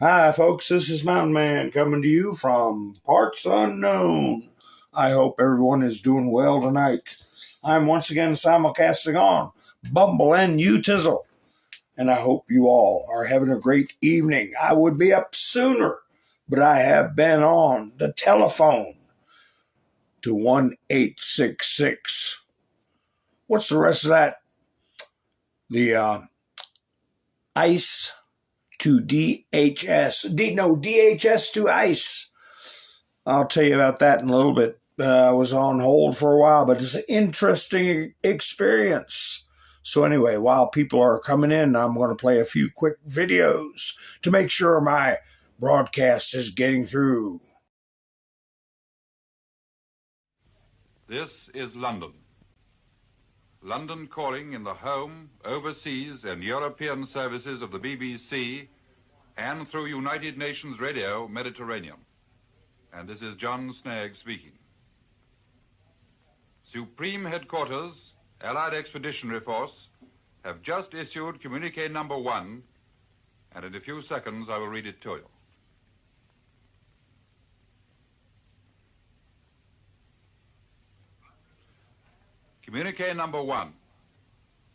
Hi, folks. This is Mountain Man coming to you from parts unknown. I hope everyone is doing well tonight. I'm once again simulcasting on Bumble and U-Tizzle, and I hope you all are having a great evening. I would be up sooner, but I have been on the telephone to 1-866. What's the rest of that? The ICE to DHS. DHS to ICE. I'll tell you about that in a little bit. I was on hold for a while, but it's an interesting experience. So anyway, while people are coming in, I'm going to play a few quick videos to make sure my broadcast is getting through. This is London. London calling in the home, overseas, and European services of the BBC and through United Nations Radio Mediterranean. And this is John Snagg speaking. Supreme Headquarters, Allied Expeditionary Force, have just issued communique number 1, and in a few seconds I will read it to you. Communique number 1.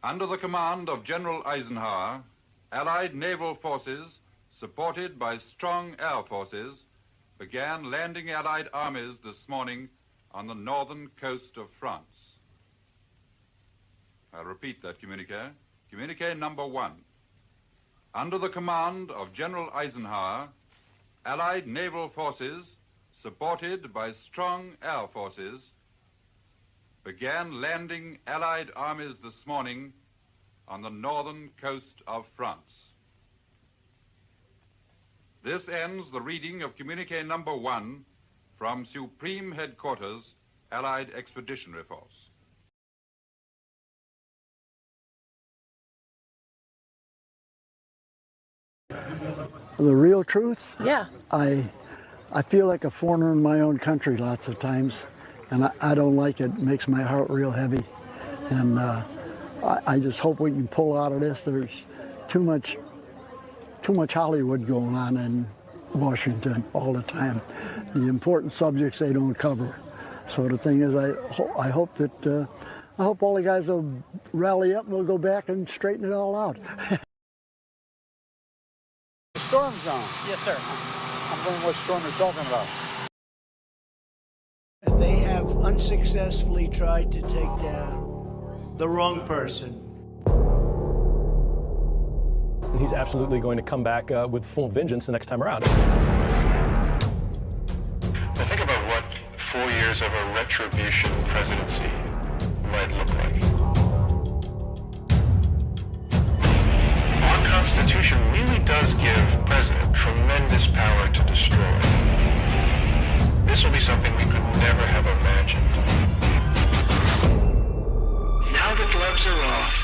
Under the command of General Eisenhower, Allied naval forces, supported by strong air forces, began landing Allied armies this morning on the northern coast of France. I'll repeat that communique. Communique number 1. Under the command of General Eisenhower, Allied naval forces, supported by strong air forces, began landing Allied armies this morning on the northern coast of France. This ends the reading of communique number 1 from Supreme Headquarters, Allied Expeditionary Force. The real truth? Yeah. I feel like a foreigner in my own country lots of times, and I don't like it. It makes my heart real heavy. And I just hope we can pull out of this. There's too much Hollywood going on in Washington all the time. The important subjects they don't cover. So the thing is, I hope all the guys will rally up and we'll go back and straighten it all out. Storm zone. Yes, sir. I'm wondering what storm they're talking about. They have unsuccessfully tried to take down the wrong person. And he's absolutely going to come back with full vengeance the next time around. Now think about what 4 years of a retribution presidency might look like. Our Constitution really does give the president tremendous power to destroy. This will be something we could never have imagined. Now the gloves are off.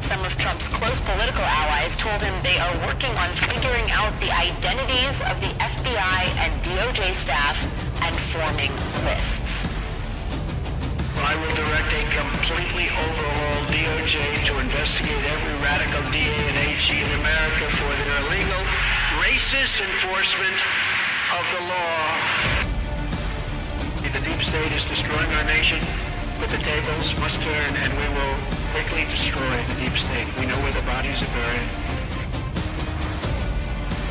Some of Trump's close political allies told him they are working on figuring out the identities of the FBI and DOJ staff and forming lists. I will direct a completely overhauled DOJ to investigate every radical DA and AG in America for their illegal, racist enforcement of the law. The deep state is destroying our nation, but the tables must turn, and we will quickly destroy the deep state. We know where the bodies are buried.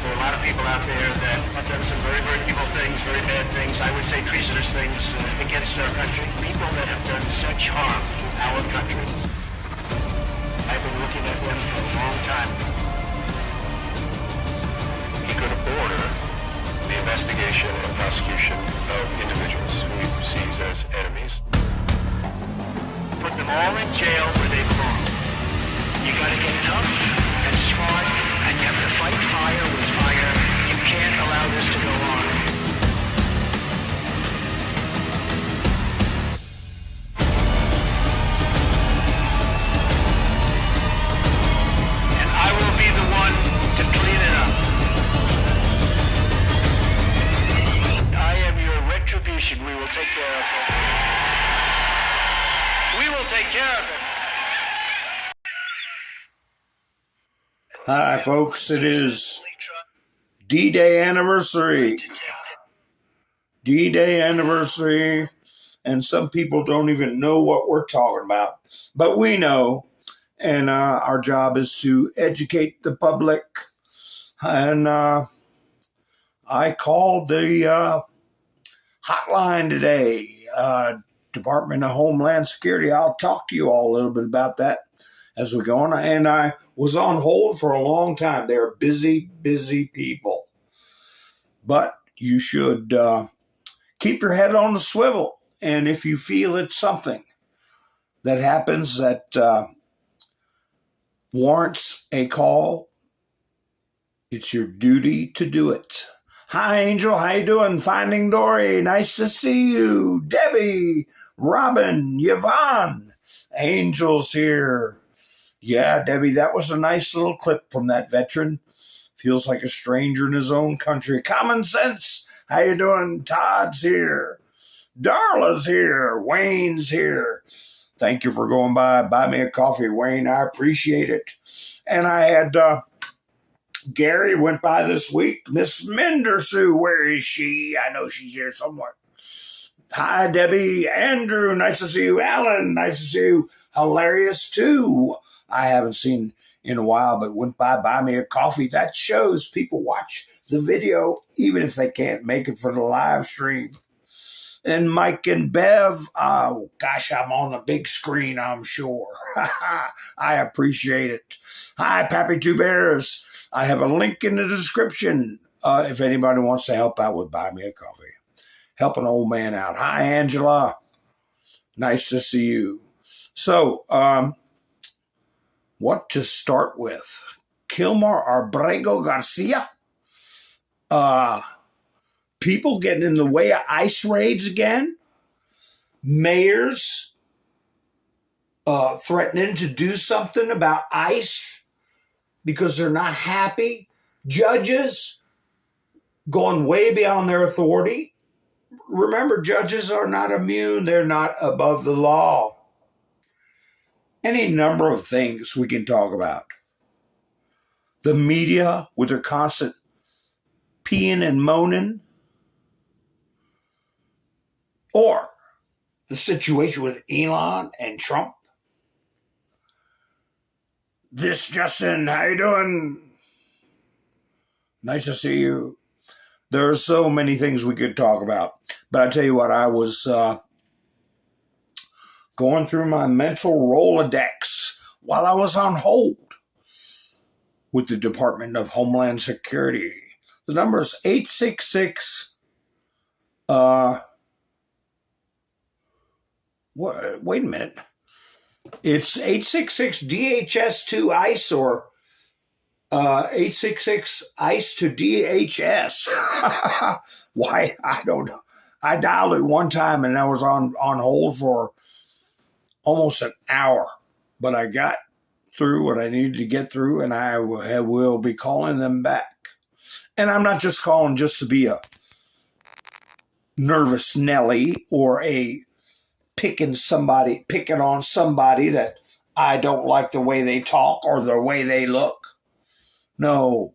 There are a lot of people out there that have done some very, very evil things, very bad things, I would say treasonous things against our country. People that have done such harm to our country. I've been looking at them for a long time. He could order the investigation and prosecution of individuals who he sees as enemies. Put them all in jail where they belong. You gotta get tough and smart, and you have to fight fire with fire. You can't allow this to go on. And Hi, folks. It is D-Day anniversary. D-Day anniversary. And some people don't even know what we're talking about. But we know. And our job is to educate the public. And I called the hotline today. Department of Homeland Security. I'll talk to you all a little bit about that as we go on. And I was on hold for a long time. They're busy, busy people. But you should keep your head on the swivel. And if you feel it's something that happens that warrants a call, it's your duty to do it. Hi, Angel. How you doing? Finding Dory. Nice to see you. Debbie, Robin, Yvonne. Angel's here. Yeah, Debbie, that was a nice little clip from that veteran. Feels like a stranger in his own country. Common Sense. How you doing? Todd's here. Darla's here. Wayne's here. Thank you for going by. Buy me a coffee, Wayne. I appreciate it. And I had Gary went by this week. Miss Mendersue, where is she? I know she's here somewhere. Hi, Debbie. Andrew, nice to see you. Alan, nice to see you. Hilarious, too. I haven't seen in a while, but went by, buy me a coffee. That shows people watch the video, even if they can't make it for the live stream. And Mike and Bev, oh, gosh, I'm on the big screen, I'm sure. I appreciate it. Hi, Pappy Two Bears. I have a link in the description if anybody wants to help out with Buy Me a Coffee. Help an old man out. Hi, Angela. Nice to see you. So, what to start with? Kilmar Abrego Garcia? People getting in the way of ICE raids again? Mayors threatening to do something about ICE because they're not happy? Judges going way beyond their authority? Remember, judges are not immune. They're not above the law. Any number of things we can talk about. The media with their constant peeing and moaning. Or the situation with Elon and Trump. This Justin, how you doing? Nice to see you. There are so many things we could talk about. But I tell you what, I was going through my mental Rolodex while I was on hold with the Department of Homeland Security. The number is 866 wait a minute. It's 866-DHS2 ICE or 866 ICE to DHS. Why? I don't know. I dialed it one time and I was on hold for almost an hour, but I got through what I needed to get through, and I will be calling them back. And I'm not just calling just to be a nervous Nelly or a picking on somebody that I don't like the way they talk or the way they look. No,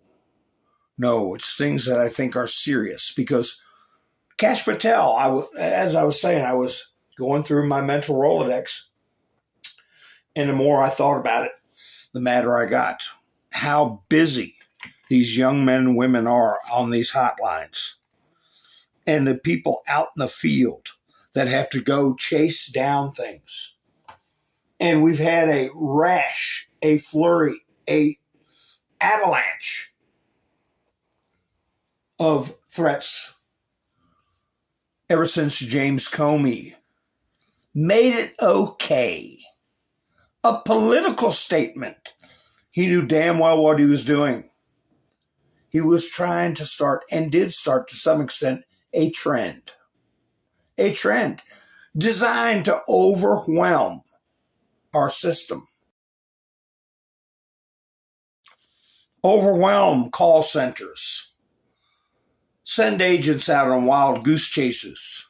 it's things that I think are serious because Kash Patel, as I was saying, I was going through my mental Rolodex, and the more I thought about it, the madder I got. How busy these young men and women are on these hotlines, and the people out in the field that have to go chase down things. And we've had a rash, a flurry, a avalanche of threats ever since James Comey made it okay. A political statement. He knew damn well what he was doing. He was trying to start, and did start to some extent, a trend. A trend designed to overwhelm our system. Overwhelm call centers. Send agents out on wild goose chases.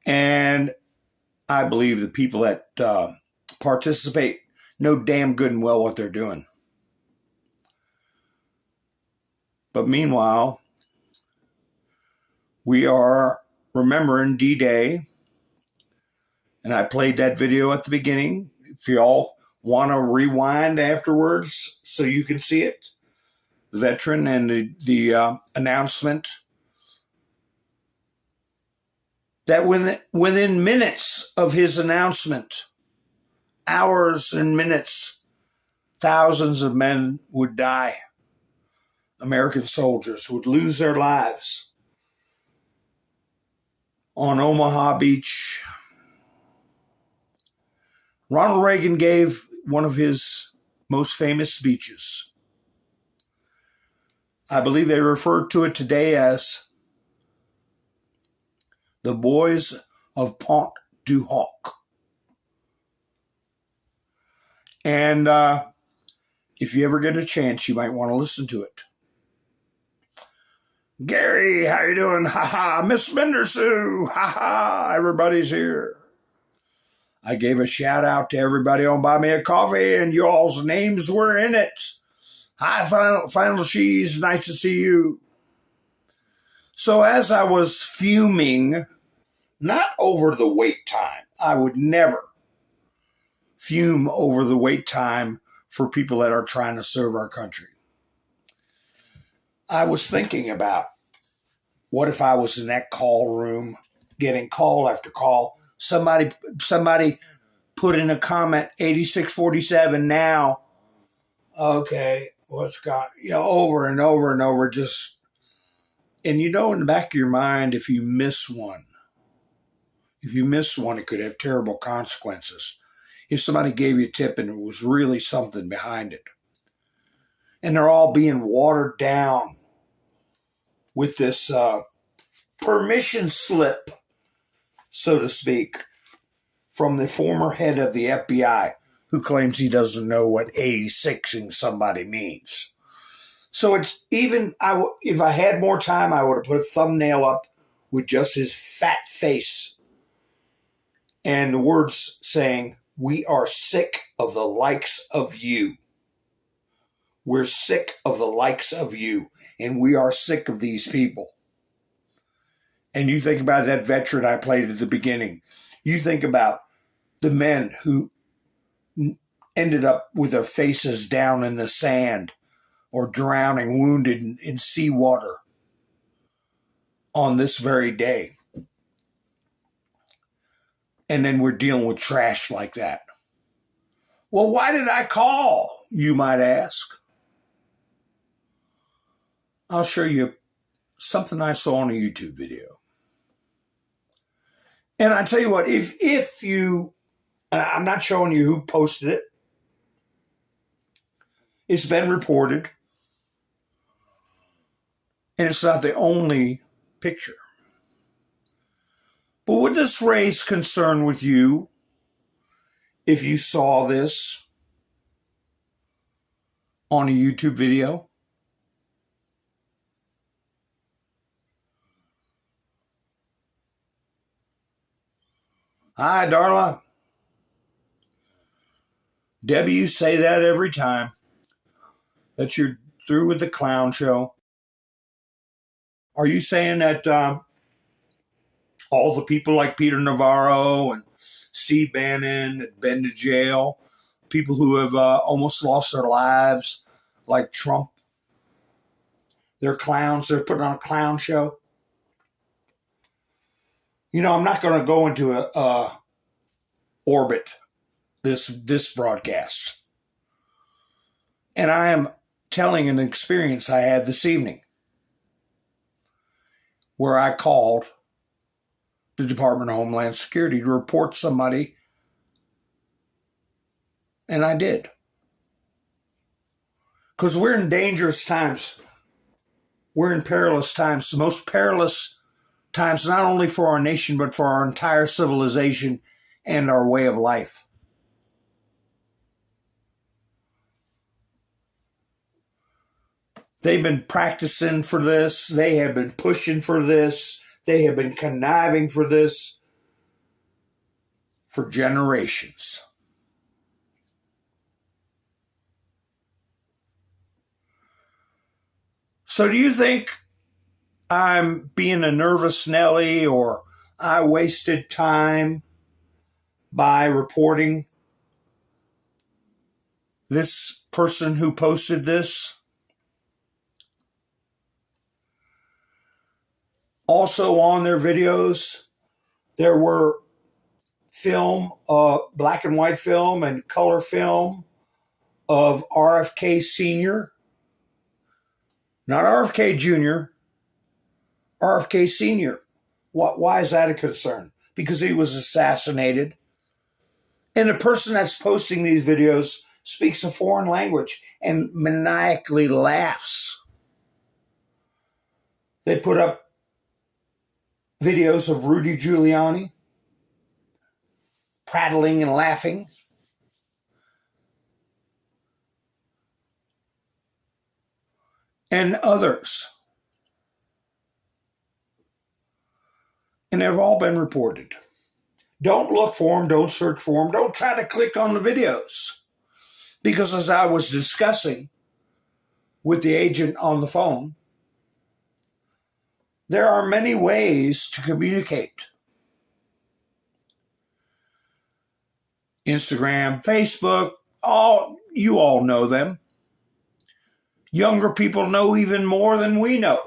And I believe the people that participate know damn good and well what they're doing. But meanwhile, we are remembering D-Day, and I played that video at the beginning. If y'all want to rewind afterwards so you can see it, the veteran and the announcement that within minutes of his announcement, hours and minutes, thousands of men would die. American soldiers would lose their lives on Omaha Beach. Ronald Reagan gave one of his most famous speeches. I believe they refer to it today as the Boys of Pont du Hoc. And if you ever get a chance, you might want to listen to it. Gary, how you doing? Ha ha. Miss Mendersue. Ha ha. Everybody's here. I gave a shout out to everybody on Buy Me a Coffee, and you all's names were in it. Hi, Final Cheese. Nice to see you. So as I was fuming, not over the wait time, I would never fume over the wait time for people that are trying to serve our country. I was thinking about, what if I was in that call room getting call after call? Somebody put in a comment, 8647 now. Okay, what's got, over and over and over, just, and in the back of your mind, if you miss one, it could have terrible consequences. If somebody gave you a tip and it was really something behind it. And they're all being watered down with this permission slip, so to speak, from the former head of the FBI, who claims he doesn't know what 86ing somebody means. So it's even, if I had more time, I would have put a thumbnail up with just his fat face and the words saying, "We are sick of the likes of you. We're sick of the likes of you, and we are sick of these people." And you think about that veteran I played at the beginning. You think about the men who ended up with their faces down in the sand or drowning, wounded in seawater on this very day. And then we're dealing with trash like that. Well, why did I call, you might ask? I'll show you something I saw on a YouTube video. And I tell you what, if you, I'm not showing you who posted it. It's been reported. And it's not the only picture. But would this raise concern with you if you saw this on a YouTube video? Hi, Darla. Debbie, you say that every time that you're through with the clown show. Are you saying that all the people like Peter Navarro and Steve Bannon that been to jail, people who have almost lost their lives, like Trump, they're clowns, they're putting on a clown show? I'm not going to go into a orbit this broadcast. And I am telling an experience I had this evening where I called the Department of Homeland Security to report somebody, and I did. Because we're in dangerous times. We're in perilous times, the most perilous times not only for our nation, but for our entire civilization and our way of life. They've been practicing for this. They have been pushing for this. They have been conniving for this for generations. So do you think I'm being a nervous Nelly, or I wasted time by reporting this person who posted this? Also on their videos, there were film, black and white film and color film of RFK Sr., not RFK Jr., RFK Sr. Why is that a concern? Because he was assassinated. And the person that's posting these videos speaks a foreign language and maniacally laughs. They put up videos of Rudy Giuliani prattling and laughing. And others. And they've all been reported. Don't look for them. Don't search for them. Don't try to click on the videos. Because as I was discussing with the agent on the phone, there are many ways to communicate. Instagram, Facebook, you all know them. Younger people know even more than we know.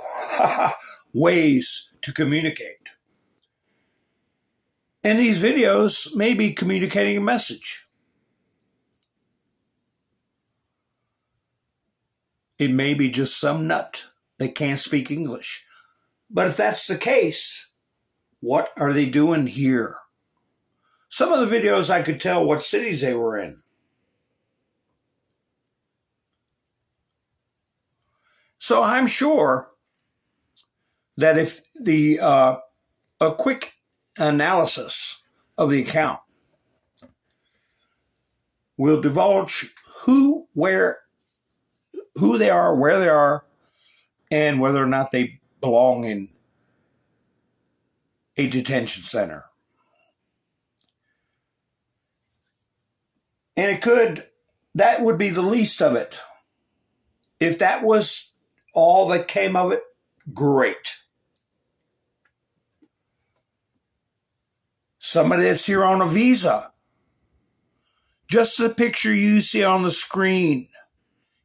Ways to communicate. And these videos may be communicating a message. It may be just some nut that can't speak English. But if that's the case, what are they doing here? Some of the videos I could tell what cities they were in. So I'm sure that if a quick analysis of the account will divulge who they are, where they are, and whether or not they belong in a detention center. And that would be the least of it. If that was all that came of it, great. Somebody that's here on a visa. Just the picture you see on the screen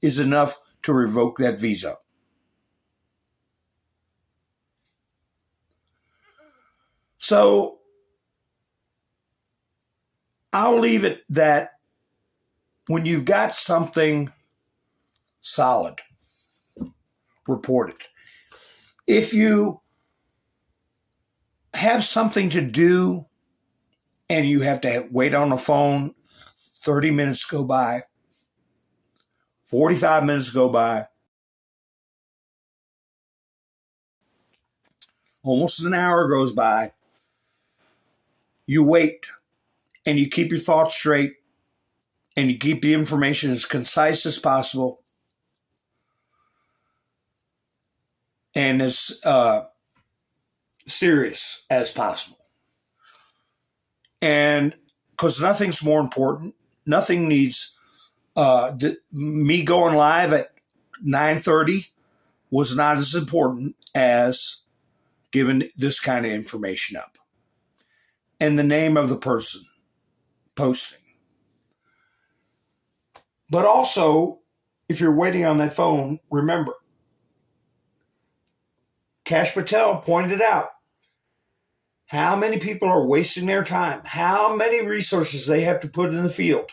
is enough to revoke that visa. So I'll leave it that when you've got something solid, report it. If you have something to do and you have to wait on the phone, 30 minutes go by, 45 minutes go by, almost an hour goes by, you wait and you keep your thoughts straight and you keep the information as concise as possible and as serious as possible. And because nothing's more important, nothing needs me going live at 9:30 was not as important as giving this kind of information up. And the name of the person posting. But also, if you're waiting on that phone, remember, Kash Patel pointed out how many people are wasting their time, how many resources they have to put in the field,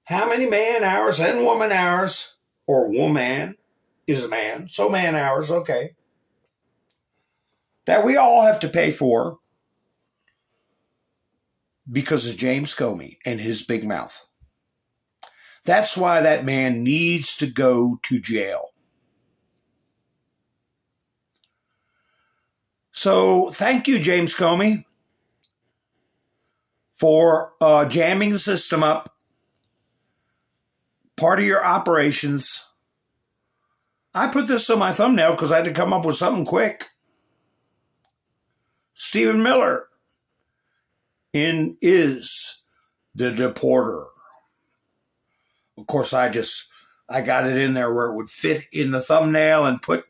how many man hours and woman hours, or woman is a man, so man hours, okay, that we all have to pay for because of James Comey and his big mouth. That's why that man needs to go to jail. So thank you, James Comey, for jamming the system up. Part of your operations. I put this on my thumbnail because I had to come up with something quick. Stephen Miller is the deporter. Of course, I just I got it in there where it would fit in the thumbnail and put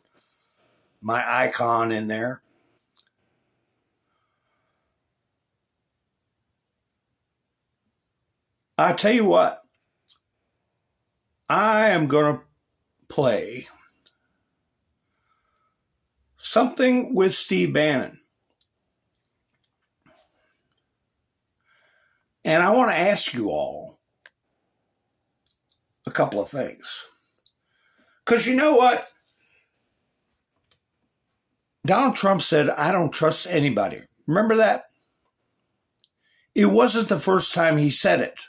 my icon in there. I tell you what, I am going to play something with Steve Bannon. And I want to ask you all a couple of things. Because you know what? Donald Trump said, I don't trust anybody. Remember that? It wasn't the first time he said it.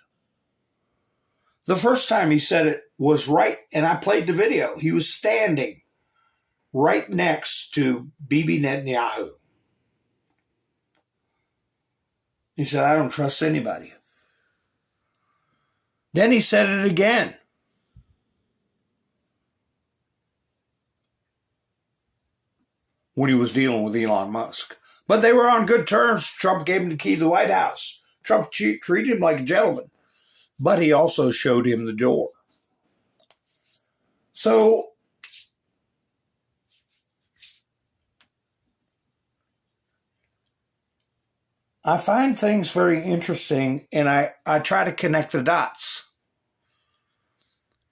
The first time he said it was right, and I played the video. He was standing right next to Bibi Netanyahu. He said, I don't trust anybody. Then he said it again. When he was dealing with Elon Musk. But they were on good terms. Trump gave him the key to the White House. Trump treated him like a gentleman. But he also showed him the door. So, I find things very interesting, and I try to connect the dots.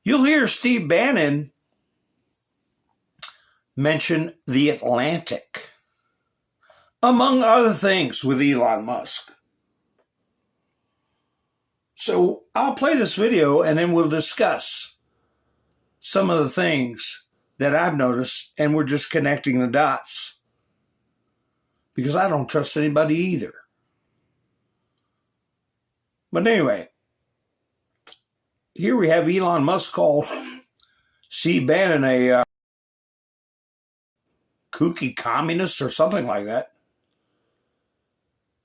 You'll hear Steve Bannon mention the Atlantic, among other things, with Elon Musk. So I'll play this video and then we'll discuss some of the things that I've noticed, and we're just connecting the dots. Because I don't trust anybody either. But anyway, here we have Elon Musk called Steve Bannon a kooky communist or something like that.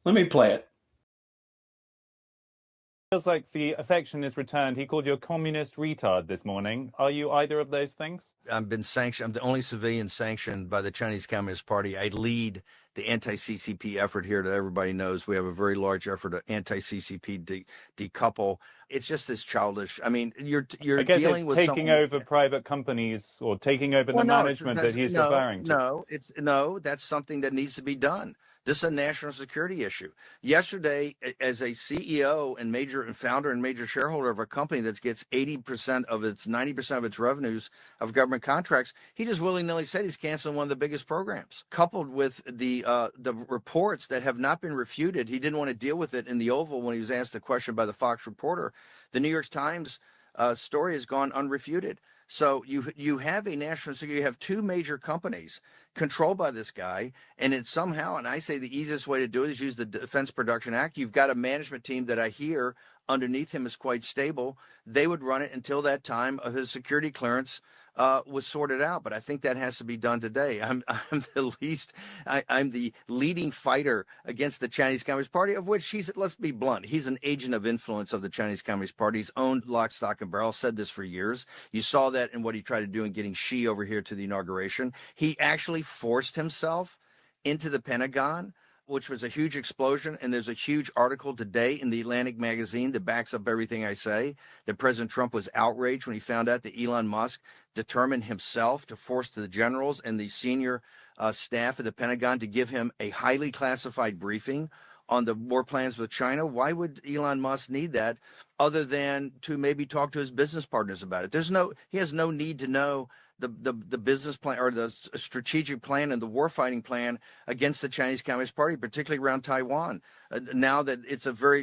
Let me play it. Feels like the affection is returned. He called you a communist retard this morning. Are you either of those things? I've been sanctioned. I'm the only civilian sanctioned by the Chinese Communist Party. I lead the anti-CCP effort here that everybody knows. We have a very large effort to anti-CCP decouple. It's just this childish. I mean, you're I guess dealing it's with taking over private companies or taking over the management that he's referring to. No, that's something that needs to be done. This is a national security issue. Yesterday, as a CEO and major founder and major shareholder of a company that gets 90% of its revenues of government contracts, he just willy-nilly said he's canceling one of the biggest programs. Coupled with the reports that have not been refuted, he didn't want to deal with it in the Oval when he was asked a question by the Fox reporter. The New York Times story has gone unrefuted. So you have a national security. You have two major companies controlled by this guy, and it's somehow, and I say the easiest way to do it is use the Defense Production Act. You've got a management team that I hear underneath him is quite stable. They would run it until that time of his security clearance was sorted out. But I think that has to be done today. I'm the leading fighter against the Chinese Communist Party, of which let's be blunt, he's an agent of influence of the Chinese Communist Party. He's owned lock, stock, and barrel, said this for years. You saw that in what he tried to do in getting Xi over here to the inauguration. He actually forced himself into the Pentagon, which was a huge explosion. And there's a huge article today in the Atlantic magazine that backs up everything I say, that President Trump was outraged when he found out that Elon Musk determined himself to force the generals and the senior staff at the Pentagon to give him a highly classified briefing on the war plans with China. Why would Elon Musk need that other than to maybe talk to his business partners about it? He has no need to know the business plan or the strategic plan and the warfighting plan against the Chinese Communist Party, particularly around Taiwan. Now that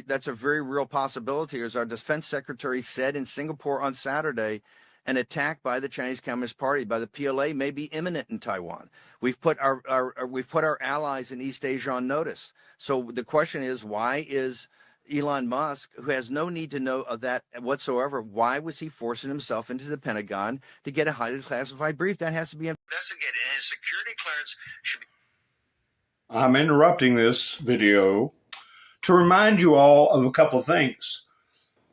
that's a very real possibility, as our defense secretary said in Singapore on Saturday, an attack by the Chinese Communist Party, by the PLA, may be imminent in Taiwan. We've put our allies in East Asia on notice. So the question is, why is Elon Musk, who has no need to know of that whatsoever, why was he forcing himself into the Pentagon to get a highly classified brief? That has to be investigated, and his security clearance should be. I'm interrupting this video to remind you all of a couple of things.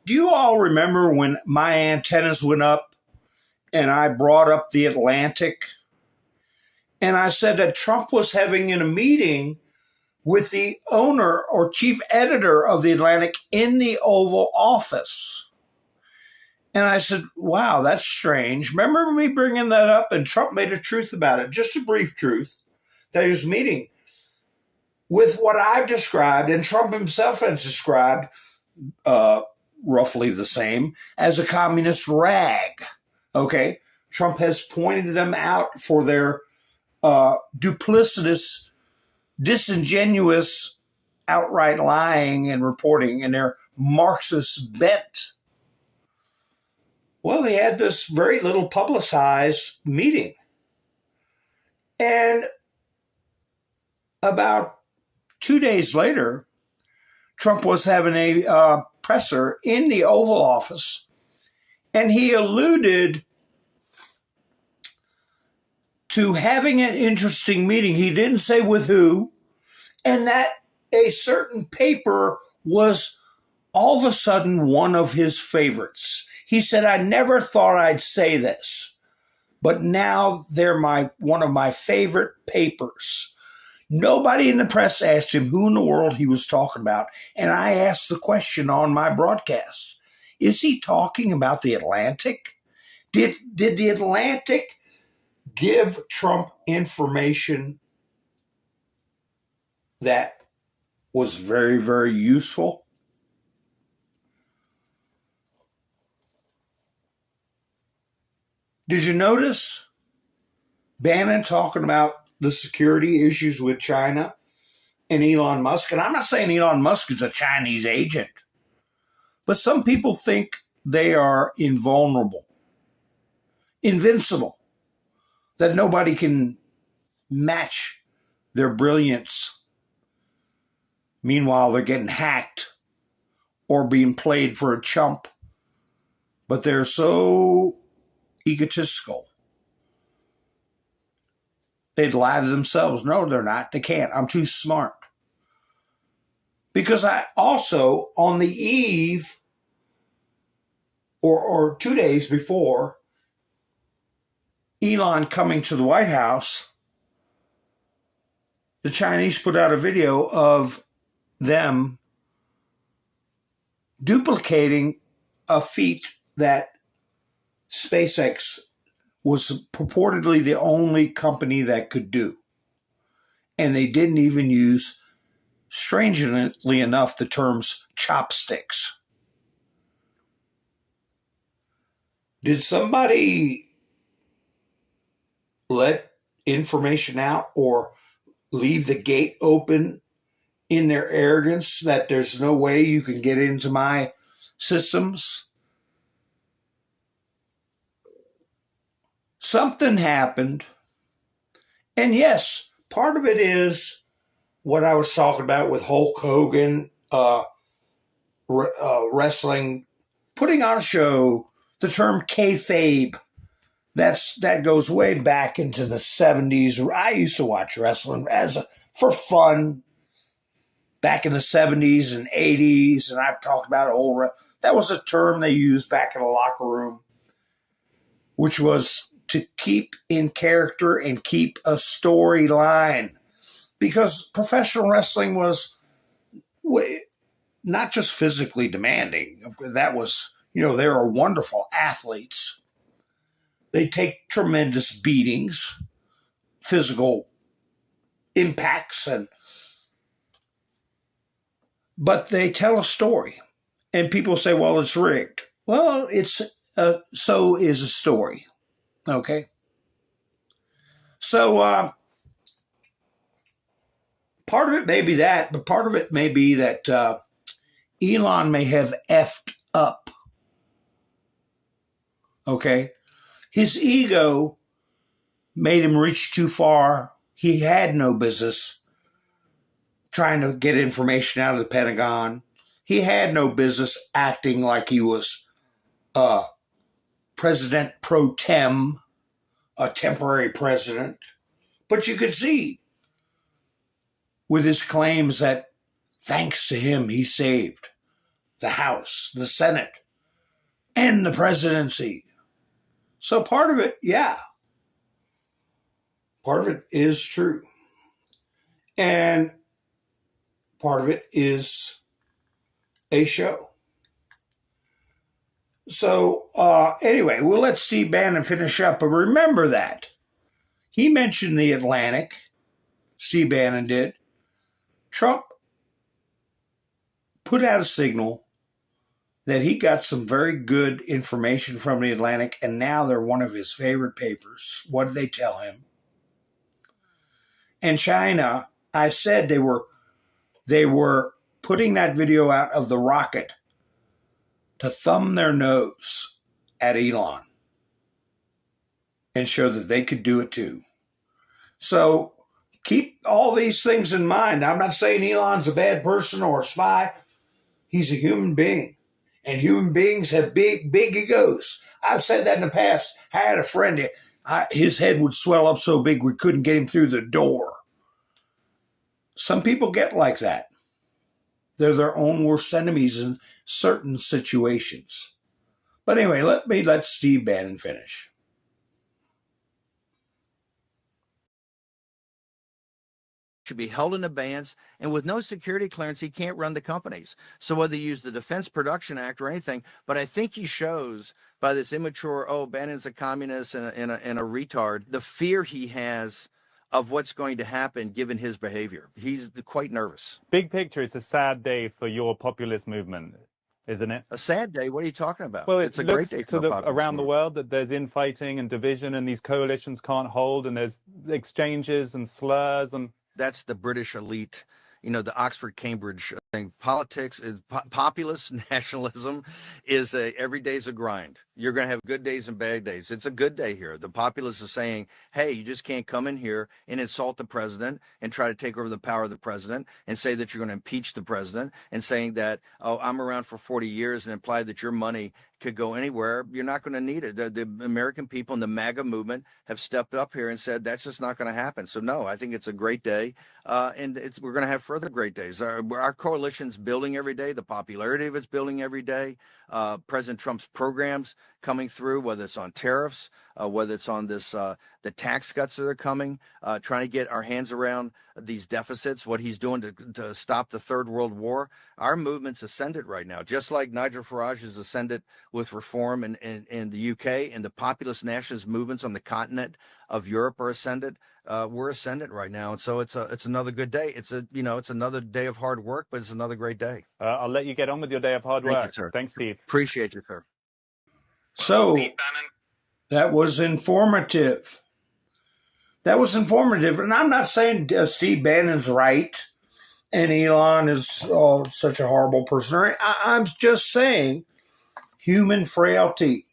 Do you all remember when my antennas went up and I brought up the Atlantic? And I said that Trump was having a meeting with the owner or chief editor of the Atlantic in the Oval Office. And I said, wow, that's strange. Remember me bringing that up? And Trump made a truth about it, just a brief truth, that he was meeting with what I've described, and Trump himself has described roughly the same, as a communist rag. Okay? Trump has pointed them out for their duplicitous, disingenuous, outright lying and reporting, and their Marxist bent. Well, they had this very little publicized meeting. And about 2 days later, Trump was having a presser in the Oval Office, and he alluded to having an interesting meeting. He didn't say with who, and that a certain paper was all of a sudden one of his favorites. He said, I never thought I'd say this, but now they're one of my favorite papers. Nobody in the press asked him who in the world he was talking about, and I asked the question on my broadcast. Is he talking about the Atlantic? Did the Atlantic give Trump information that was very, very useful? Did you notice Bannon talking about the security issues with China and Elon Musk? And I'm not saying Elon Musk is a Chinese agent, but some people think they are invulnerable, invincible, that nobody can match their brilliance. Meanwhile, they're getting hacked or being played for a chump, but they're so egotistical. They'd lie to themselves. No, they're not. They can't. I'm too smart. Because I also, on the eve or 2 days before Elon coming to the White House, the Chinese put out a video of them duplicating a feat that SpaceX was purportedly the only company that could do. And they didn't even use, strangely enough, the terms chopsticks. Did somebody let information out or leave the gate open in their arrogance that there's no way you can get into my systems? Something happened. And yes, part of it is what I was talking about with Hulk Hogan, wrestling, putting on a show, the term kayfabe. That goes way back into the 70s. I used to watch wrestling for fun back in the 70s and 80s, and I've talked about that was a term they used back in the locker room, which was to keep in character and keep a storyline, because professional wrestling was not just physically demanding. That was, they were wonderful athletes. They take tremendous beatings, physical impacts, but they tell a story. And people say, well, it's rigged. Well, so is a story. Okay. So part of it may be that, but part of it may be that Elon may have effed up. Okay. His ego made him reach too far. He had no business trying to get information out of the Pentagon. He had no business acting like he was President pro tem, a temporary president. But you could see with his claims that thanks to him, he saved the House, the Senate, and the presidency. So part of it, yeah. Part of it is true. And part of it is a show. So anyway, we'll let Steve Bannon finish up. But remember that he mentioned the Atlantic. Steve Bannon did. Trump put out a signal that he got some very good information from the Atlantic, and now they're one of his favorite papers. What did they tell him? And China, I said they were putting that video out of the rocket to thumb their nose at Elon and show that they could do it too. So keep all these things in mind. I'm not saying Elon's a bad person or a spy. He's a human being. And human beings have big egos. I've said that in the past. I had a friend, his head would swell up so big we couldn't get him through the door. Some people get like that. They're their own worst enemies in certain situations. But anyway, let Steve Bannon finish. Should be held in abeyance, and with no security clearance, he can't run the companies. So whether you use the Defense Production Act or anything, but I think he shows by this immature, Bannon's a communist and a retard, the fear he has of what's going to happen given his behavior. He's quite nervous. Big picture, it's a sad day for your populist movement, isn't it? A sad day? What are you talking about? Well, it's a great day for the populist around movement. the world that there's infighting and division, and these coalitions can't hold, and there's exchanges and slurs and. That's the British elite, the Oxford, Cambridge thing. Politics is populist nationalism is every day's a grind. You're going to have good days and bad days. It's a good day here. The populists are saying, hey, you just can't come in here and insult the president and try to take over the power of the president and say that you're going to impeach the president and saying that, I'm around for 40 years and imply that your money could go anywhere. You're not going to need it. The American people and the MAGA movement have stepped up here and said that's just not going to happen. So no, I think it's a great day, and we're going to have further great days. Our coalition's building every day. The popularity of it's building every day. President Trump's programs coming through, whether it's on tariffs, whether it's on this the tax cuts that are coming, trying to get our hands around these deficits, what he's doing to stop the Third World War. Our movement's ascended right now, just like Nigel Farage has ascended with reform in the UK, and the populist nationalist movements on the continent of Europe are ascended. We're ascendant right now, and so it's another good day. It's another day of hard work, but it's another great day. I'll let you get on with your day of hard work. Thank you, sir. Thanks, Steve. Appreciate you, sir. So that was informative. And I'm not saying Steve Bannon's right and Elon is such a horrible person. I'm just saying human frailty.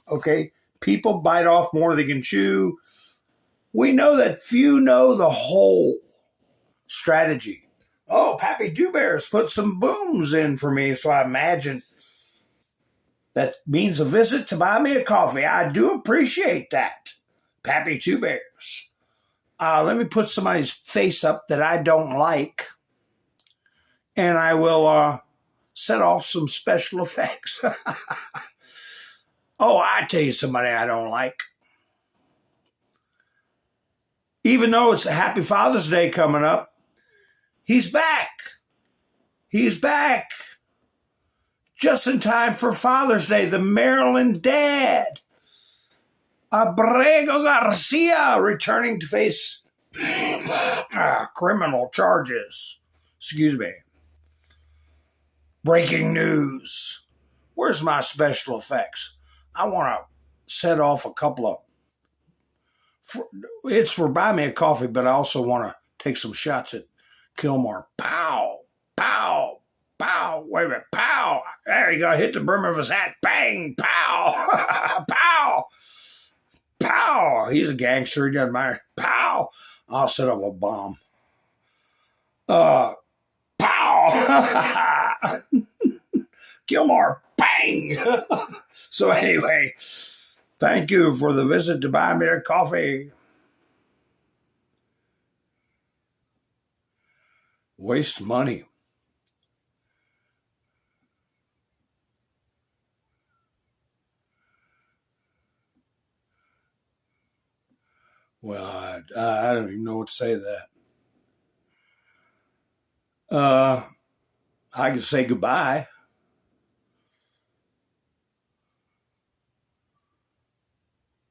Okay, people bite off more than they can chew. We know that few know the whole strategy. Oh, Pappy Two Bears put some booms in for me, so I imagine that means a visit to buy me a coffee. I do appreciate that, Pappy Two Bears. Let me put somebody's face up that I don't like, and I will set off some special effects. Oh, I tell you somebody I don't like. Even though it's a Happy Father's Day coming up, he's back. He's back. Just in time for Father's Day, the Maryland dad, Abrego Garcia, returning to face criminal charges. Excuse me. Breaking news. Where's my special effects? I want to set off a couple of... It's for buy me a coffee, but I also want to take some shots at Kilmar. Pow, pow, pow. Wait a minute. Pow. There you go. Hit the brim of his hat. Bang. Pow. Pow. Pow. He's a gangster. He doesn't matter. Pow. I'll set up a bomb. Pow. Kilmar. Bang. So anyway, thank you for the visit to buy me a coffee. Waste money. Well, I don't even know what to say to that. I can say goodbye.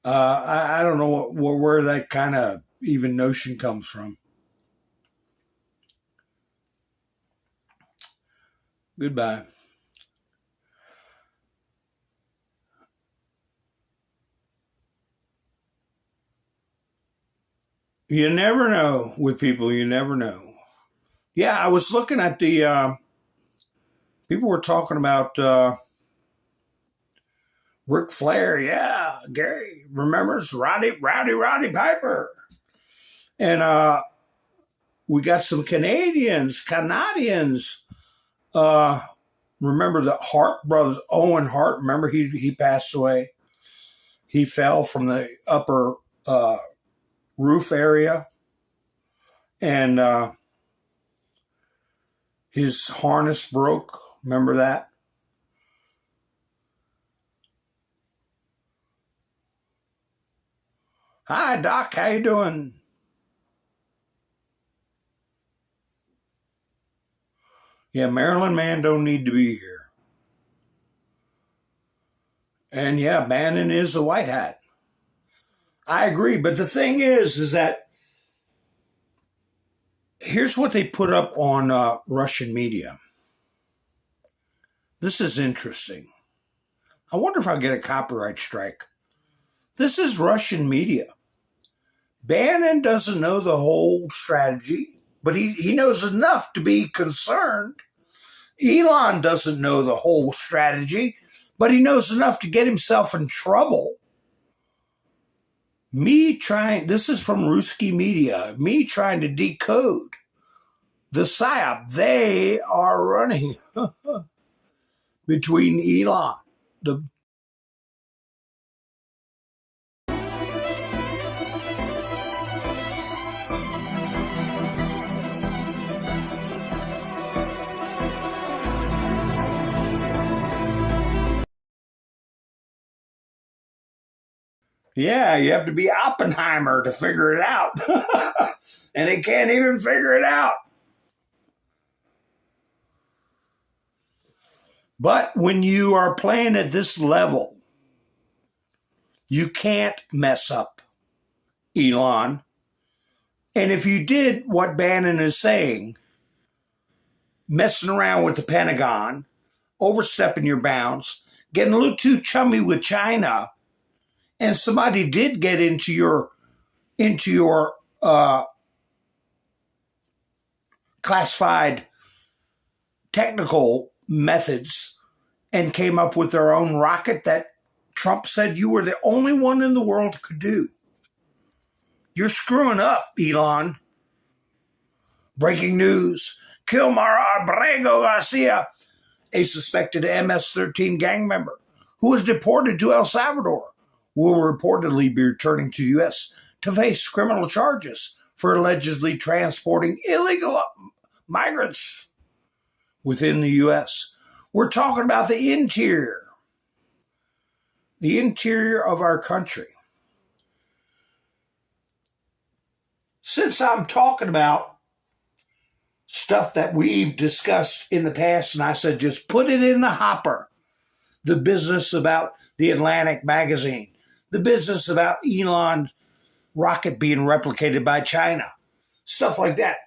I don't know where that kind of even notion comes from. Goodbye. You never know with people. You never know. Yeah, I was looking at the people were talking about Ric Flair. Yeah, Gary remembers Roddy Piper, and we got some Canadians. Remember the Hart brothers, Owen Hart. Remember he passed away. He fell from the upper roof area, and his harness broke. Remember that? Hi, Doc. How you doing? Yeah, Maryland man don't need to be here. And yeah, Bannon is a white hat. I agree. But the thing is that here's what they put up on Russian media. This is interesting. I wonder if I'll get a copyright strike. This is Russian media. Bannon doesn't know the whole strategy, but he knows enough to be concerned. Elon doesn't know the whole strategy, but he knows enough to get himself in trouble. This is from Ruski media, me trying to decode the psyop they are running between Elon, the Yeah, you have to be Oppenheimer to figure it out. And they can't even figure it out. But when you are playing at this level, you can't mess up Elon. And if you did what Bannon is saying, messing around with the Pentagon, overstepping your bounds, getting a little too chummy with China, and somebody did get into your classified technical methods and came up with their own rocket that Trump said you were the only one in the world could do. You're screwing up, Elon. Breaking news. Kilmar Abrego Garcia, a suspected MS-13 gang member who was deported to El Salvador, will reportedly be returning to the U.S. to face criminal charges for allegedly transporting illegal migrants within the U.S. We're talking about the interior of our country. Since I'm talking about stuff that we've discussed in the past, and I said just put it in the hopper, the business about the Atlantic magazine, the business about Elon's rocket being replicated by China, stuff like that.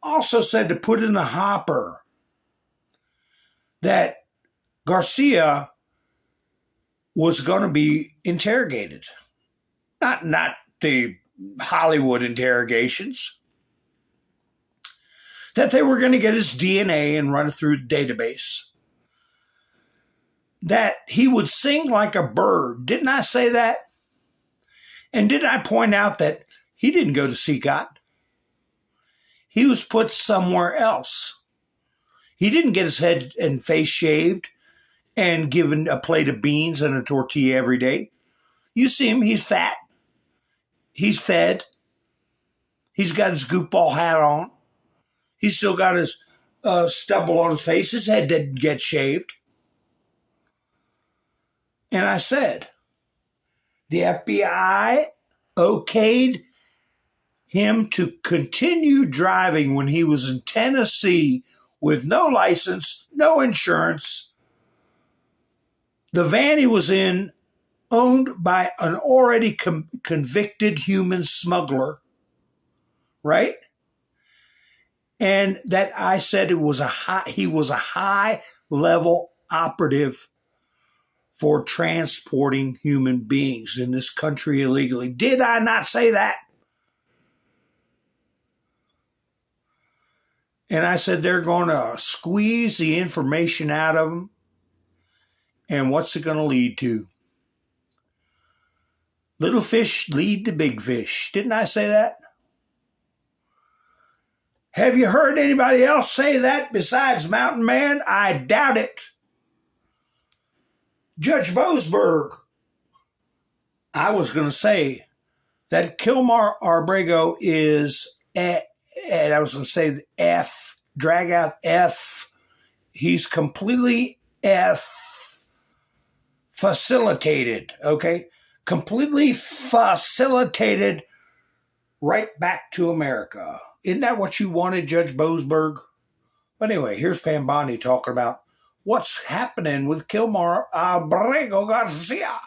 Also said to put in the hopper that Garcia was going to be interrogated. Not the Hollywood interrogations. That they were going to get his DNA and run it through the database. That he would sing like a bird. Didn't I say that? And didn't I point out that he didn't go to CCOT? He was put somewhere else. He didn't get his head and face shaved and given a plate of beans and a tortilla every day. You see him, he's fat. He's fed. He's got his goofball hat on. He's still got his stubble on his face. His head didn't get shaved. And I said, the FBI okayed him to continue driving when he was in Tennessee with no license, no insurance. The van he was in owned by an already convicted human smuggler, right? And that I said he was a high level operative for transporting human beings in this country illegally. Did I not say that? And I said they're going to squeeze the information out of them. And what's it going to lead to? Little fish lead to big fish. Didn't I say that? Have you heard anybody else say that besides Mountain Man? I doubt it. Judge Boasberg, I was going to say that Kilmar Abrego is, and I was going to say F, drag out F. He's completely F facilitated, okay? Completely facilitated right back to America. Isn't that what you wanted, Judge Boasberg? But anyway, here's Pam Bondi talking about what's happening with Kilmar Abrego Garcia.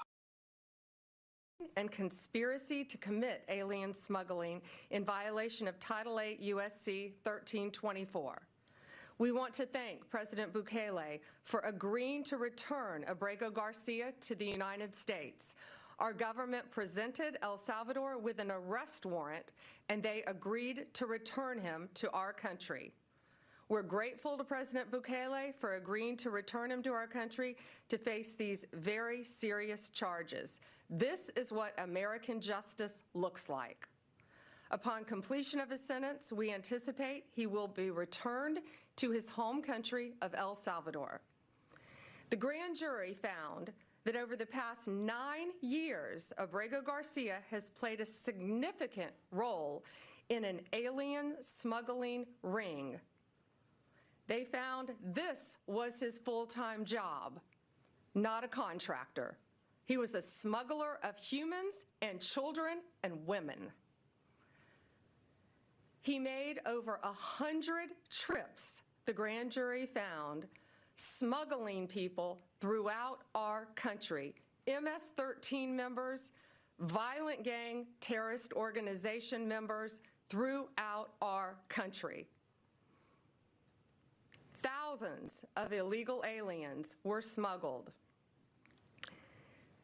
And conspiracy to commit alien smuggling in violation of Title 8 U.S.C. 1324. We want to thank President Bukele for agreeing to return Abrego Garcia to the United States. Our government presented El Salvador with an arrest warrant, and they agreed to return him to our country. We're grateful to President Bukele for agreeing to return him to our country to face these very serious charges. This is what American justice looks like. Upon completion of his sentence, we anticipate he will be returned to his home country of El Salvador. The grand jury found that over the past 9 years, Abrego Garcia has played a significant role in an alien smuggling ring. They found this was his full-time job, not a contractor. He was a smuggler of humans and children and women. He made over 100 trips, the grand jury found, smuggling people throughout our country, MS-13 members, violent gang terrorist organization members throughout our country. Thousands of illegal aliens were smuggled.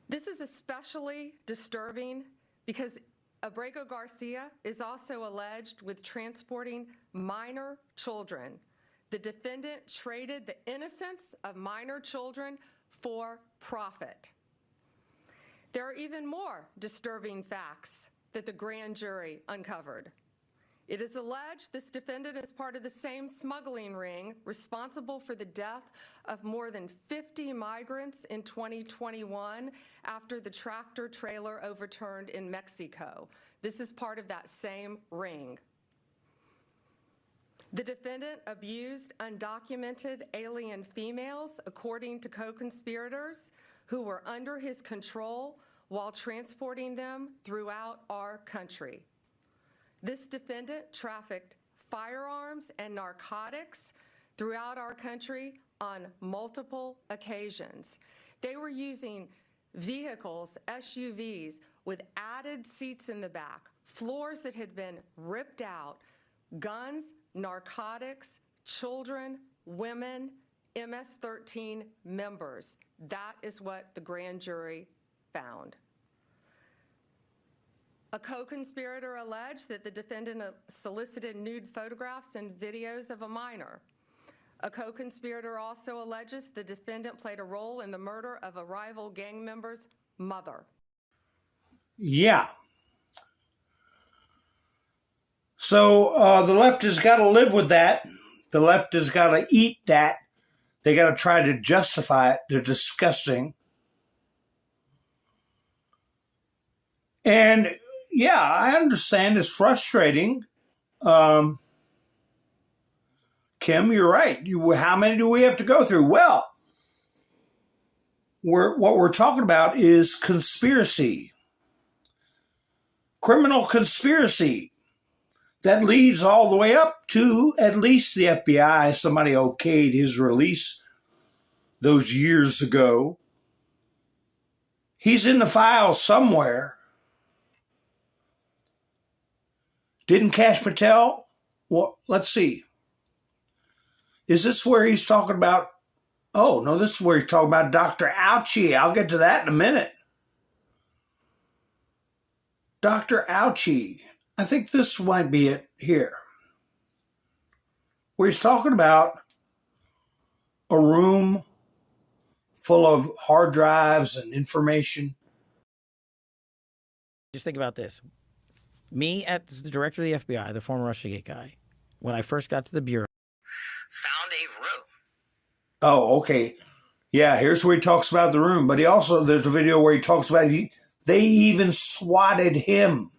This is especially disturbing because Abrego Garcia is also alleged with transporting minor children. The defendant traded the innocence of minor children for profit. There are even more disturbing facts that the grand jury uncovered. It is alleged this defendant is part of the same smuggling ring responsible for the death of more than 50 migrants in 2021 after the tractor trailer overturned in Mexico. This is part of that same ring. The defendant abused undocumented alien females, according to co-conspirators, who were under his control while transporting them throughout our country. This defendant trafficked firearms and narcotics throughout our country on multiple occasions. They were using vehicles, SUVs, with added seats in the back, floors that had been ripped out, guns, narcotics, children, women, MS-13 members. That is what the grand jury found. A co-conspirator alleged that the defendant solicited nude photographs and videos of a minor. A co-conspirator also alleges the defendant played a role in the murder of a rival gang member's mother. Yeah. So the left has got to live with that. The left has got to eat that. They got to try to justify it. They're disgusting. And yeah, I understand it's frustrating. Kim, you're right. How many do we have to go through? Well, what we're talking about is conspiracy. Criminal conspiracy that leads all the way up to at least the FBI. Somebody okayed his release those years ago. He's in the files somewhere. Didn't Kash Patel? Well, let's see. Is this where he's talking about? Oh, no, this is where he's talking about Dr. Ouchie. I'll get to that in a minute. Dr. Ouchie. I think this might be it here. Where he's talking about a room full of hard drives and information. Just think about this. Me, as the director of the FBI, the former Russiagate guy, when I first got to the Bureau, found a room. Oh, okay. Yeah, here's where he talks about the room. But he also, there's a video where he talks about they even swatted him,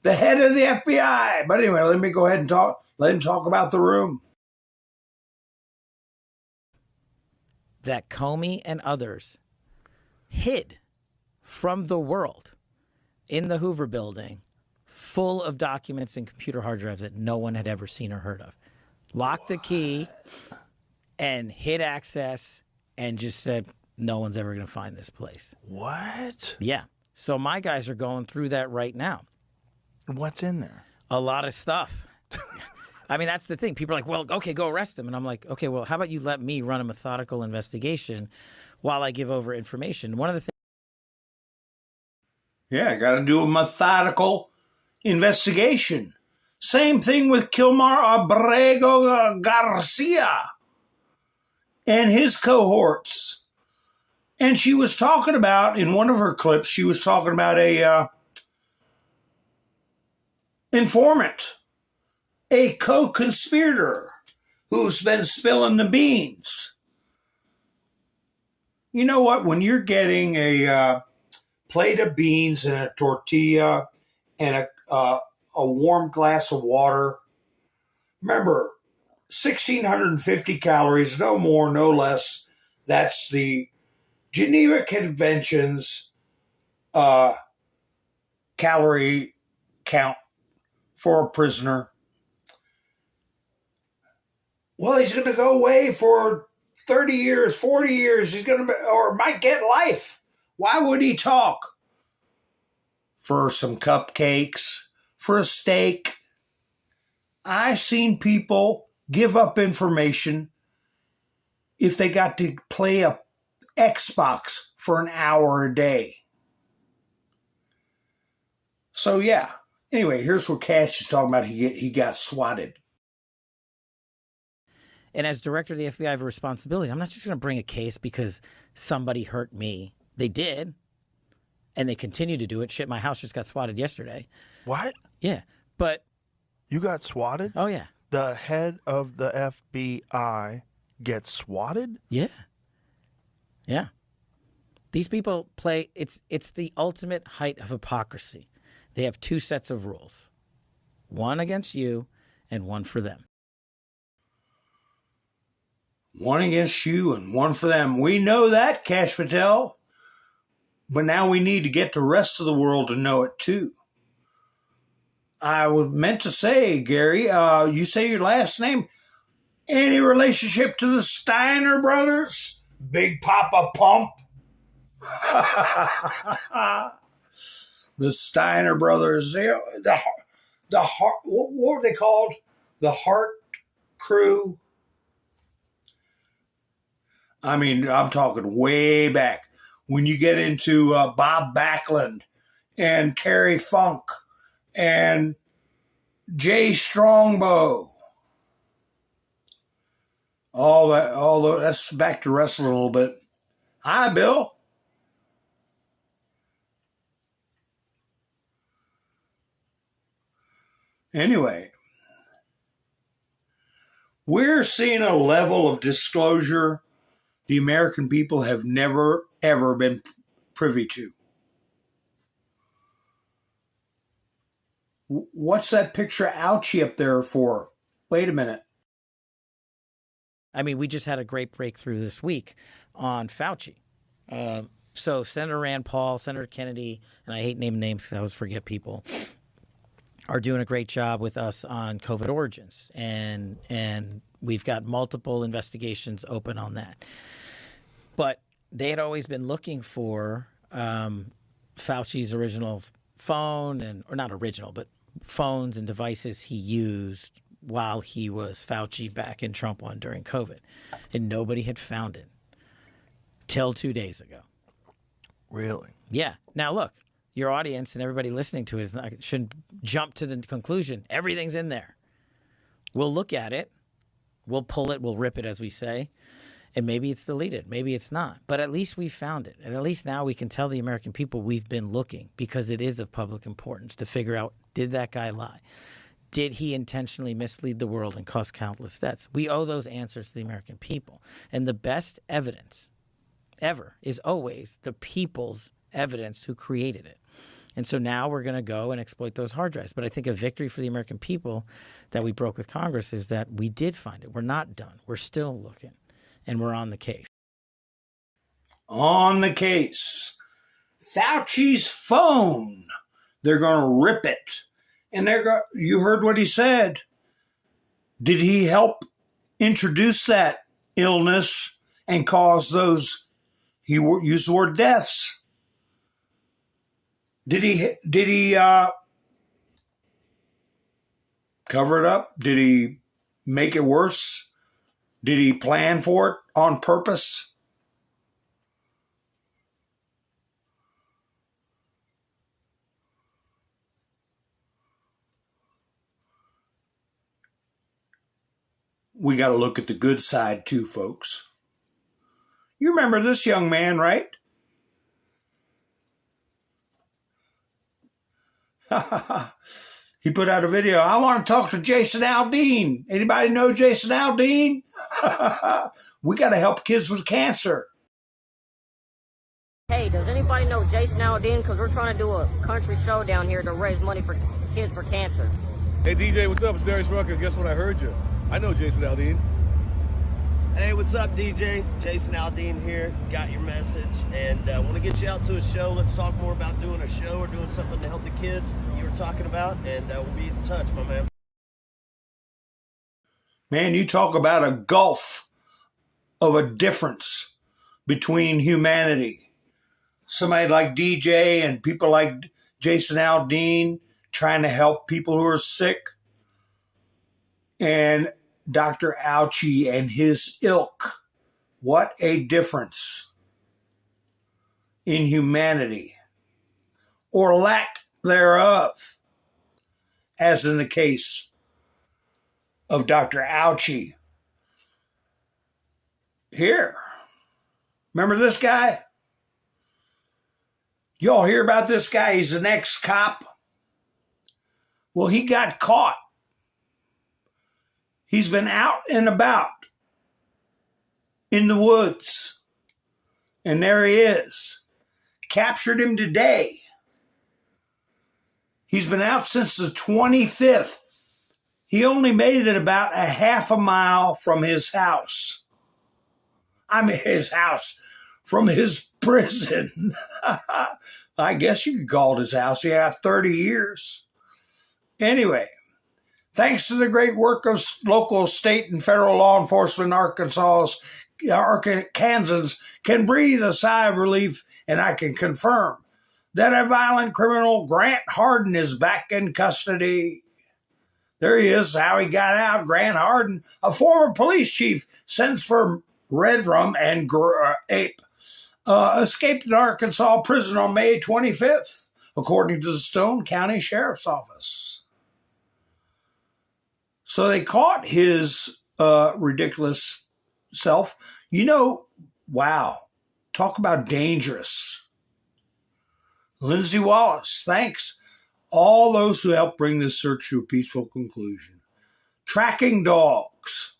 the head of the FBI. But anyway, let me go ahead and let him talk about the room. that Comey and others hid from the world in the Hoover building, full of documents and computer hard drives that no one had ever seen or heard of. Locked the key and hid access and just said, no one's ever going to find this place. What? Yeah. So my guys are going through that right now. What's in there? A lot of stuff. I mean, that's the thing. People are like, well, okay, go arrest him. And I'm like, okay, well, how about you let me run a methodical investigation while I give over information? One of the things. Yeah, got to do a methodical investigation. Same thing with Kilmar Abrego Garcia and his cohorts. And she was talking about, in one of her clips, she was talking about a informant, a co-conspirator who's been spilling the beans. You know what? When you're getting a plate of beans and a tortilla and a warm glass of water, remember, 1,650 calories, no more, no less. That's the Geneva Convention's calorie count for a prisoner. Well, he's going to go away for 30 years, 40 years. He's going to, or might get life. Why would he talk? For some cupcakes, for a steak. I've seen people give up information if they got to play a Xbox for an hour a day. So yeah. Anyway, here's what Cash is talking about. He got swatted. And as director of the FBI, I have a responsibility. I'm not just going to bring a case because somebody hurt me. They did. And they continue to do it. Shit, my house just got swatted yesterday. What? Yeah. But you got swatted? Oh, yeah. The head of the FBI gets swatted? Yeah. Yeah. These people play, it's the ultimate height of hypocrisy. They have two sets of rules. One against you and one for them. One against you and one for them. We know that, Kash Patel. But now we need to get the rest of the world to know it too. I was meant to say, Gary, you say your last name. Any relationship to the Steiner brothers? Big Papa Pump? The Steiner brothers, the heart, what were they called? The Heart Crew? I mean, I'm talking way back. When you get into Bob Backlund and Terry Funk and Jay Strongbow, that's back to wrestling a little bit. Hi, Bill. Anyway, we're seeing a level of disclosure the American people have never, ever been privy to. What's that picture ouchie up there for? Wait a minute. I mean, we just had a great breakthrough this week on Fauci. So Senator Rand Paul, Senator Kennedy, and I hate naming names because I always forget people, are doing a great job with us on COVID origins. And we've got multiple investigations open on that. But they had always been looking for Fauci's original phone or not original, but phones and devices he used while he was Fauci back in Trump one during COVID. And nobody had found it till 2 days ago. Really? Yeah. Now, look, your audience and everybody listening to it shouldn't jump to the conclusion everything's in there. We'll look at it. We'll pull it. We'll rip it, as we say. And maybe it's deleted. Maybe it's not. But at least we found it. And at least now we can tell the American people we've been looking, because it is of public importance to figure out, did that guy lie? Did he intentionally mislead the world and cause countless deaths? We owe those answers to the American people. And the best evidence ever is always the people's evidence who created it. And so now we're going to go and exploit those hard drives. But I think a victory for the American people that we broke with Congress is that we did find it. We're not done. We're still looking. And we're on the case. On the case. Fauci's phone. They're going to rip it. And you heard what he said. Did he help introduce that illness and cause those, he used the word, deaths? Did he cover it up? Did he make it worse? Did he plan for it on purpose? We got to look at the good side too, folks. You remember this young man, right? He put out a video. I want to talk to Jason Aldean. Anybody know Jason Aldean? We got to help kids with cancer. Hey, does anybody know Jason Aldean? Because we're trying to do a country show down here to raise money for kids for cancer. Hey, DJ, what's up? It's Darius Rucker. Guess what? I heard you. I know Jason Aldean. Hey, what's up, DJ? Jason Aldean here. Got your message, and want to get you out to a show. Let's talk more about doing a show or doing something to help the kids you were talking about, and we'll be in touch, my man. Man, you talk about a gulf of a difference between humanity. Somebody like DJ and people like Jason Aldean trying to help people who are sick, and Dr. Fauci and his ilk. What a difference in humanity, or lack thereof, as in the case of Dr. Fauci. Here, remember this guy? Y'all hear about this guy? He's an ex-cop. Well, he got caught. He's been out and about in the woods. And there he is. Captured him today. He's been out since the 25th. He only made it about a half a mile from his house. I mean, his house. From his prison. I guess you could call it his house. He had 30 years. Anyway. Thanks to the great work of local, state, and federal law enforcement, Kansans can breathe a sigh of relief, and I can confirm that a violent criminal, Grant Hardin, is back in custody. There he is, how he got out. Grant Hardin, a former police chief, sentenced for red rum and ape, escaped an Arkansas prison on May 25th, according to the Stone County Sheriff's Office. So they caught his ridiculous self. You know, wow, talk about dangerous. Lindsay Wallace, thanks. All those who helped bring this search to a peaceful conclusion. Tracking dogs.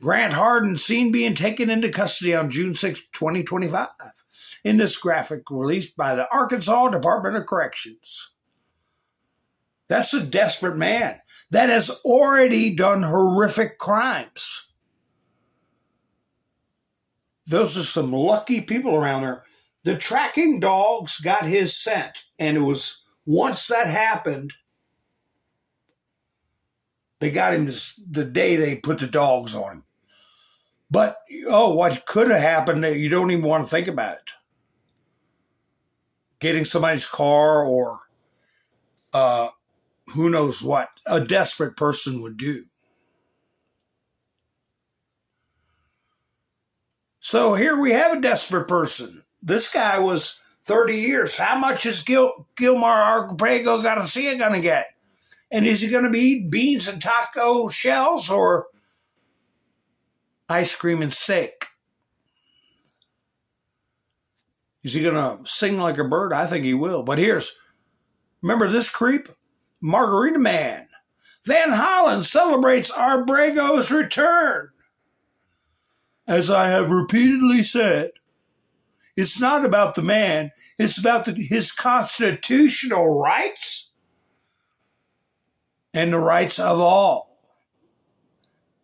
Grant Hardin seen being taken into custody on June 6, 2025. In this graphic released by the Arkansas Department of Corrections. That's a desperate man that has already done horrific crimes. Those are some lucky people around there. The tracking dogs got his scent, and it was once that happened, they got him the day they put the dogs on him. But, what could have happened, you don't even want to think about it. getting somebody's car or who knows what a desperate person would do. So here we have a desperate person. This guy was 30 years. How much is Gilmar Abrego Garcia going to get? And is he going to be eating beans and taco shells or ice cream and steak? Is he going to sing like a bird? I think he will. But remember this creep? Margarita Man. Van Hollen celebrates Arbrego's return. As I have repeatedly said, it's not about the man. It's about his constitutional rights and the rights of all.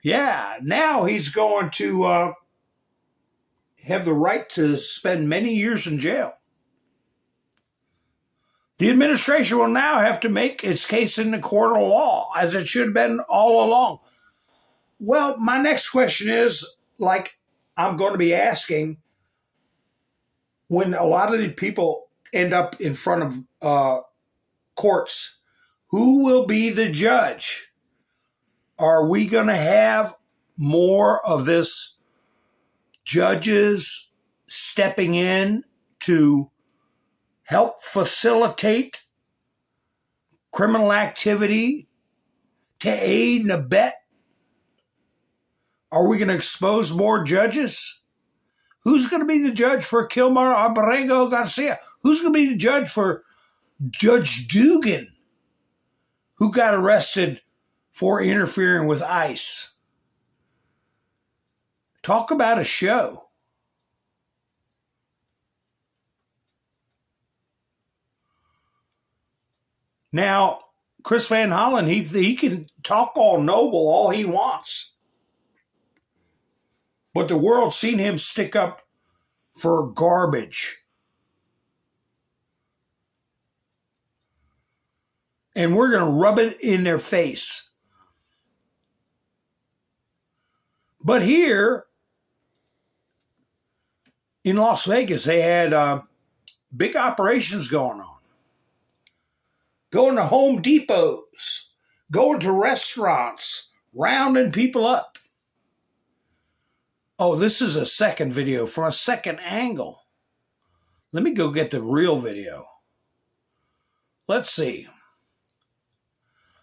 Yeah, now he's going to have the right to spend many years in jail. The administration will now have to make its case in the court of law, as it should have been all along. Well, my next question is, like I'm going to be asking, when a lot of these people end up in front of courts, who will be the judge? Are we going to have more of this judges stepping in to help facilitate criminal activity, to aid and abet? Are we going to expose more judges? Who's going to be the judge for Gilmar Abrego Garcia? Who's going to be the judge for Judge Dugan, who got arrested for interfering with ICE? Talk about a show. Now, Chris Van Hollen, he can talk all noble all he wants. But the world's seen him stick up for garbage. And we're going to rub it in their face. But here in Las Vegas, they had big operations going on. Going to Home Depots, going to restaurants, rounding people up. Oh, this is a second video from a second angle. Let me go get the real video. Let's see.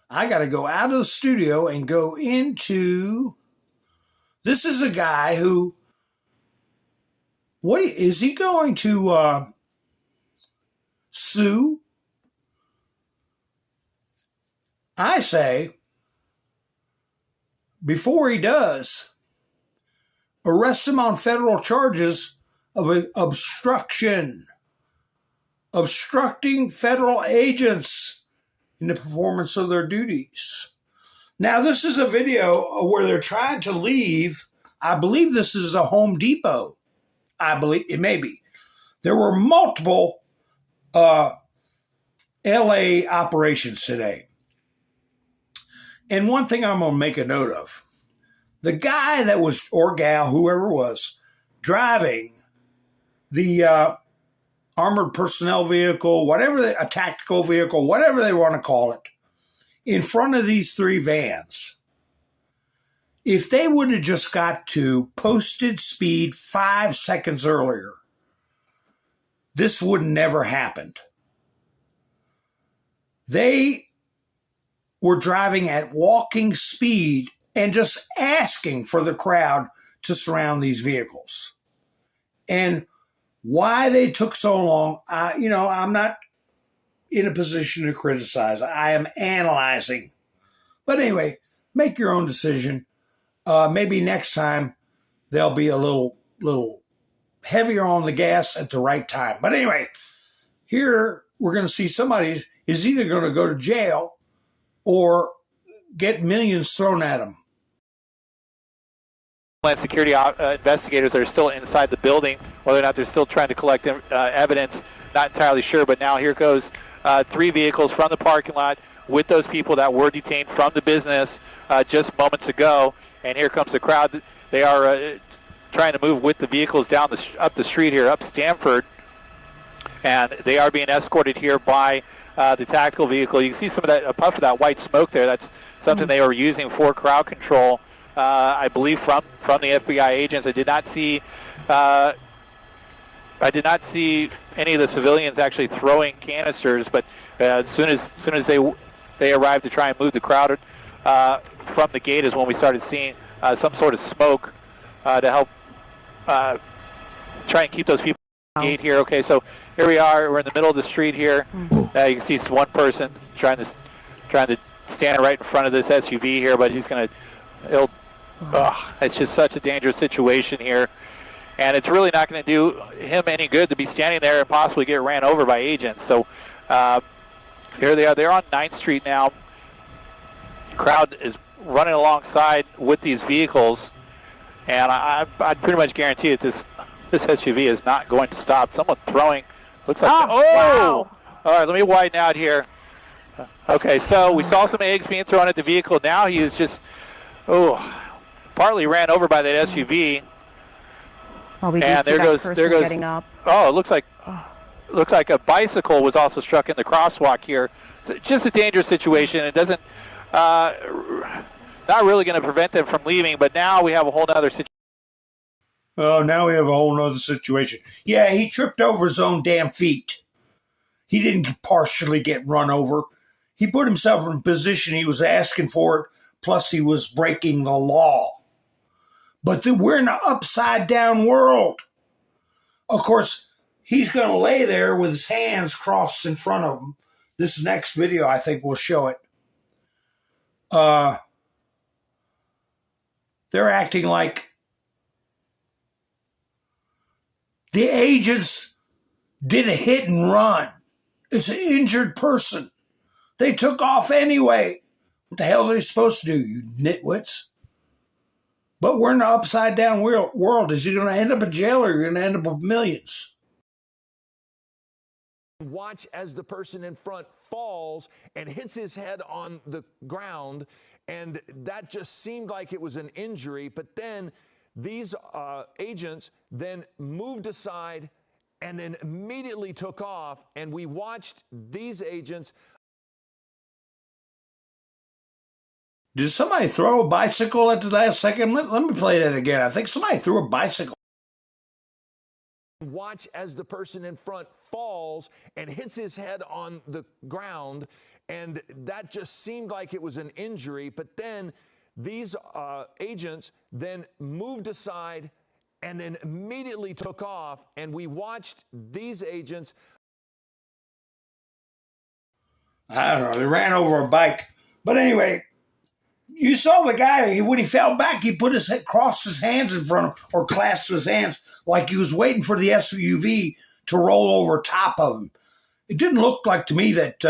I got to go out of the studio and go into... This is a guy who... What is he going to sue? I say, before he does, arrest him on federal charges of obstruction, obstructing federal agents in the performance of their duties. Now, this is a video where they're trying to leave. I believe this is a Home Depot. I believe it may be. There were multiple LA operations today. And one thing I'm going to make a note of, the guy that was, or gal, whoever was, driving the armored personnel vehicle, a tactical vehicle, whatever they want to call it, in front of these three vans, if they would have just got to posted speed 5 seconds earlier, this would never happened. They were driving at walking speed and just asking for the crowd to surround these vehicles. And why they took so long, I'm not in a position to criticize. I am analyzing. But anyway, make your own decision. Maybe next time they'll be a little heavier on the gas at the right time. But anyway, here we're going to see somebody is either going to go to jail or get millions thrown at them. Security investigators that are still inside the building, whether or not they're still trying to collect evidence, not entirely sure. But now here goes 3 vehicles from the parking lot with those people that were detained from the business just moments ago. And here comes the crowd. They are trying to move with the vehicles down up the street here, up Stanford. and they are being escorted here by the tactical vehicle. You can see some of that, a puff of that white smoke there. That's something they were using for crowd control, I believe, from the FBI agents. I did not see any of the civilians actually throwing canisters, but as soon as they arrived to try and move the crowd from the gate is when we started seeing some sort of smoke to help try and keep those people at the gate here. Okay, so here we are. We're in the middle of the street here. You can see one person trying to stand right in front of this SUV here, but it's just such a dangerous situation here. And it's really not going to do him any good to be standing there and possibly get ran over by agents. So here they are. They're on 9th Street now. The crowd is running alongside with these vehicles. And I'd pretty much guarantee that this SUV is not going to stop. Someone throwing, looks like, wow. All right, let me widen out here. Okay, so we saw some eggs being thrown at the vehicle. Now he is just, partly ran over by that SUV. Oh, we do see that person getting up. Oh, it looks like a bicycle was also struck in the crosswalk here. So just a dangerous situation. It doesn't, not really going to prevent them from leaving, but now we have a whole other situation. Oh, now we have a whole other situation. Yeah, he tripped over his own damn feet. He didn't partially get run over. He put himself in a position he was asking for it, plus he was breaking the law. But we're in an upside-down world. Of course, he's going to lay there with his hands crossed in front of him. This next video, I think, will show it. They're acting like the agents did a hit and run. It's an injured person. They took off anyway. What the hell are they supposed to do, you nitwits? But we're in an upside-down world. Is he going to end up in jail or are you going to end up with millions? Watch as the person in front falls and hits his head on the ground, and that just seemed like it was an injury. But then these agents then moved aside and then immediately took off, and we watched these agents. Did somebody throw a bicycle at the last second? Let me play that again. I think somebody threw a bicycle. Watch as the person in front falls and hits his head on the ground, and that just seemed like it was an injury. But then these agents then moved aside and then immediately took off, and we watched these agents. I don't know. They ran over a bike. But anyway, you saw the guy, when he fell back, he put his head, crossed his hands in front of him, or clasped his hands like he was waiting for the SUV to roll over top of him. It didn't look like to me that,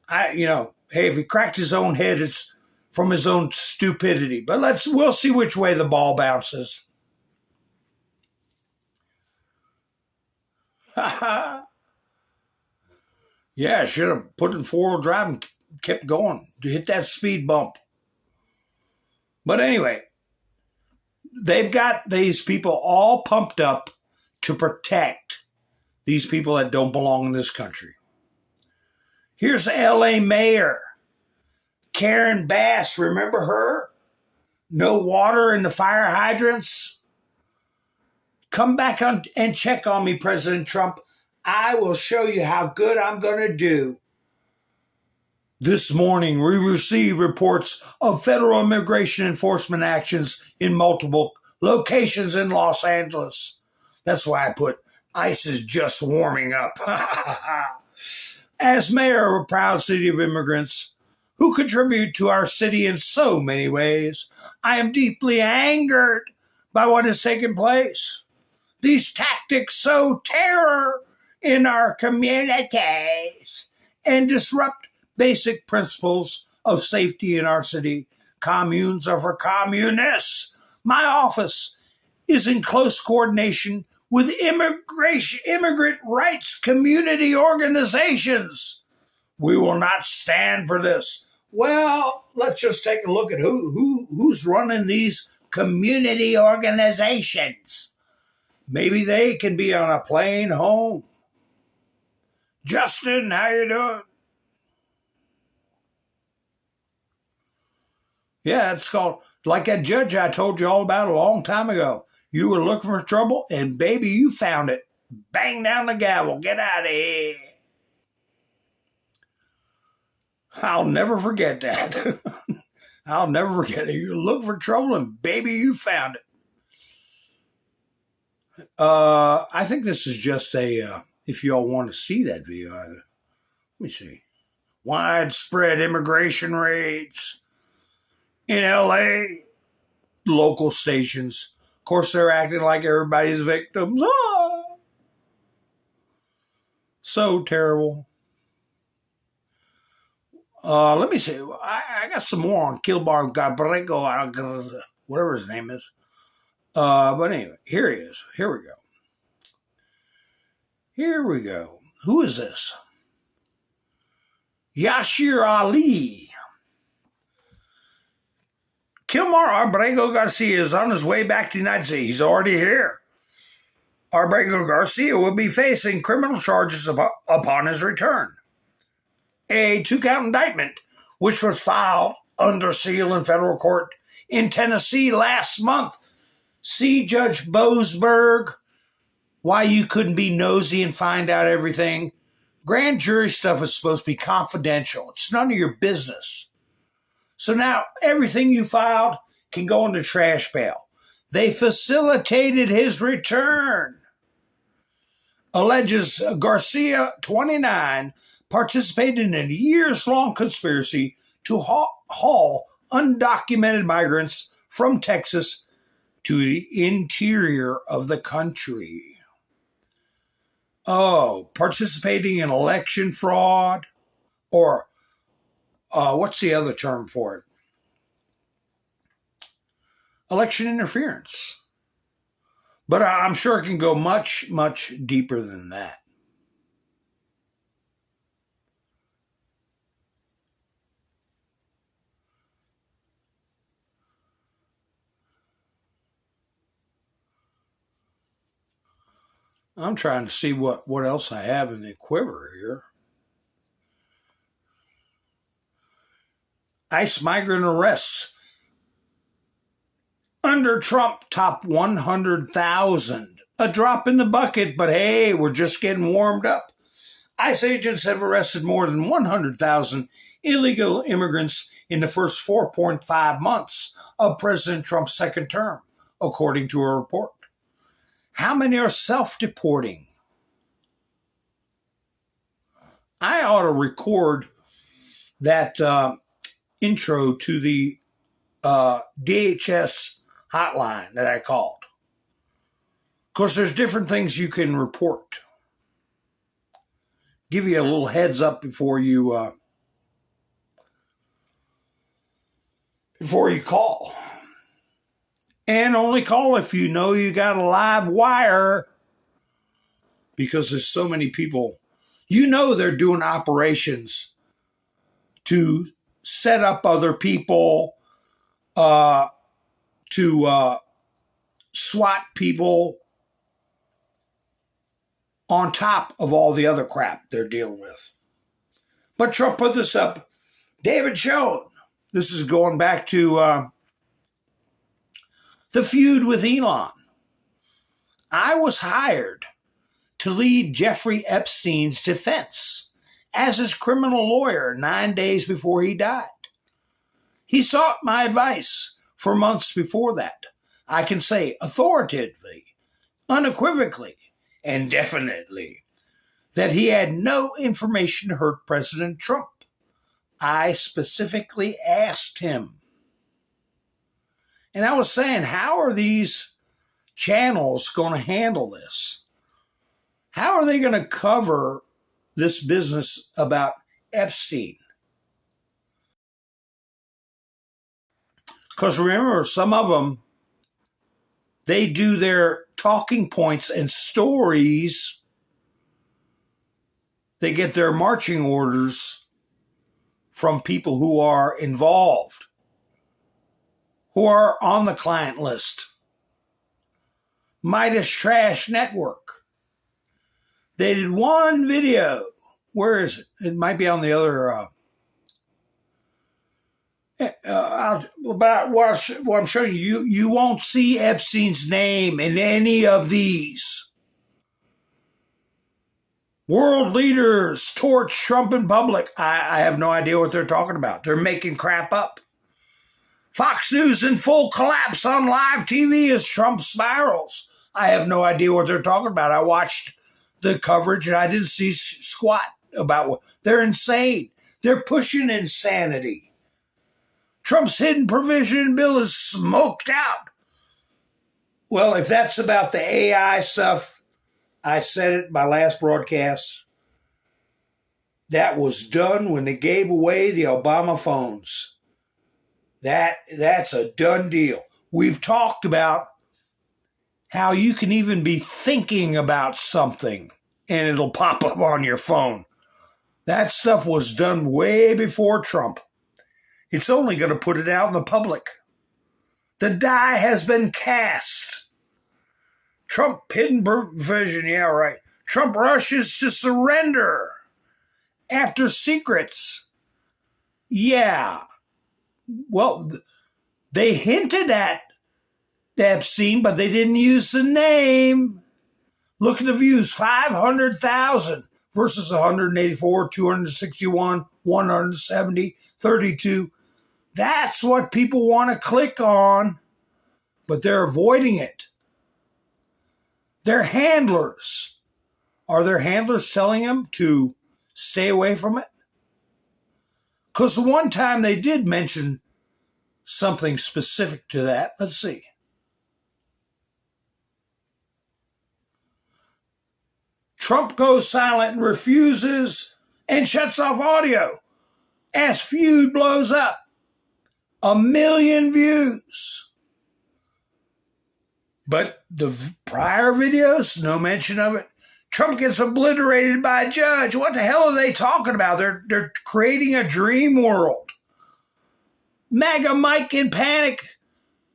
hey, if he cracked his own head, it's from his own stupidity. But we'll see which way the ball bounces. Yeah, I should have put in four-wheel drive and kept going to hit that speed bump. But anyway, they've got these people all pumped up to protect these people that don't belong in this country. Here's LA Mayor Karen Bass. Remember her? No water in the fire hydrants. Come back and check on me, President Trump. I will show you how good I'm going to do. This morning, we received reports of federal immigration enforcement actions in multiple locations in Los Angeles. That's why I put ICE is just warming up. As mayor of a proud city of immigrants who contribute to our city in so many ways, I am deeply angered by what has taken place. These tactics sow terror in our communities and disrupt basic principles of safety in our city. Communes are for communists. My office is in close coordination with immigrant rights community organizations. We will not stand for this. Well, let's just take a look at who's running these community organizations. Maybe they can be on a plane home. Justin, how you doing? Yeah, it's called, like that judge I told you all about a long time ago. You were looking for trouble, and baby, you found it. Bang down the gavel. Get out of here. I'll never forget that. I'll never forget it. You look for trouble, and baby, you found it. I think this is just a, if y'all want to see that video, let me see. Widespread immigration raids in LA. Local stations. Of course, they're acting like everybody's victims. Ah! So terrible. Let me see. I got some more on Kilbar Gabrego, whatever his name is. But anyway, here he is. Here we go. Here we go. Who is this? Yashir Ali. Kilmar Abrego Garcia is on his way back to the United States. He's already here. Abrego Garcia will be facing criminal charges upon his return. A 2-count indictment, which was filed under seal in federal court in Tennessee last month. See Judge Boasberg, why you couldn't be nosy and find out everything. Grand jury stuff is supposed to be confidential. It's none of your business. So now everything you filed can go in the trash pail. They facilitated his return. Alleges Garcia, 29, participated in a years-long conspiracy to haul undocumented migrants from Texas to the interior of the country. Oh, participating in election fraud, or what's the other term for it? Election interference. But I'm sure it can go much, much deeper than that. I'm trying to see what else I have in the quiver here. ICE migrant arrests under Trump top 100,000. A drop in the bucket, but hey, we're just getting warmed up. ICE agents have arrested more than 100,000 illegal immigrants in the first 4.5 months of President Trump's second term, according to a report. How many are self-deporting? I ought to record that intro to the DHS hotline that I called. Of course, there's different things you can report. Give you a little heads up before you call. And only call if you know you got a live wire, because there's so many people. You know they're doing operations to set up other people, to SWAT people on top of all the other crap they're dealing with. But Trump put this up. David Schoen. This is going back to the feud with Elon. I was hired to lead Jeffrey Epstein's defense as his criminal lawyer 9 days before he died. He sought my advice for months before that. I can say authoritatively, unequivocally, and definitely that he had no information to hurt President Trump. I specifically asked him. And I was saying, how are these channels going to handle this? How are they going to cover this business about Epstein? Because remember, some of them, they do their talking points and stories. They get their marching orders from people who are involved, who are on the client list. Midas Trash Network. They did one video Where is it? It might be on the other. About what I'm showing you, you won't see Epstein's name in any of these. World leaders torch Trump in public. I have no idea what they're talking about. They're making crap up. Fox News in full collapse on live TV as Trump spirals. I have no idea what they're talking about. I watched the coverage and I didn't see squat about what. They're insane. They're pushing insanity. Trump's hidden provision bill is smoked out. Well, if that's about the AI stuff, I said it in my last broadcast. That was done when they gave away the Obama phones. That's a done deal. We've talked about how you can even be thinking about something and it'll pop up on your phone. That stuff was done way before Trump. It's only going to put it out in the public. The die has been cast. Trump hidden provision, yeah, right. Trump rushes to surrender after secrets. Yeah. Well, they hinted at Epstein, but they didn't use the name. Look at the views, 500,000 versus 184, 261, 170, 32. That's what people want to click on, but they're avoiding it. Their handlers. Are their handlers telling them to stay away from it? Because one time they did mention something specific to that. Let's see. Trump goes silent and refuses and shuts off audio as feud blows up. 1 million views. But the prior videos, no mention of it. Trump gets obliterated by a judge. What the hell are they talking about? They're creating a dream world. MAGA Mike in panic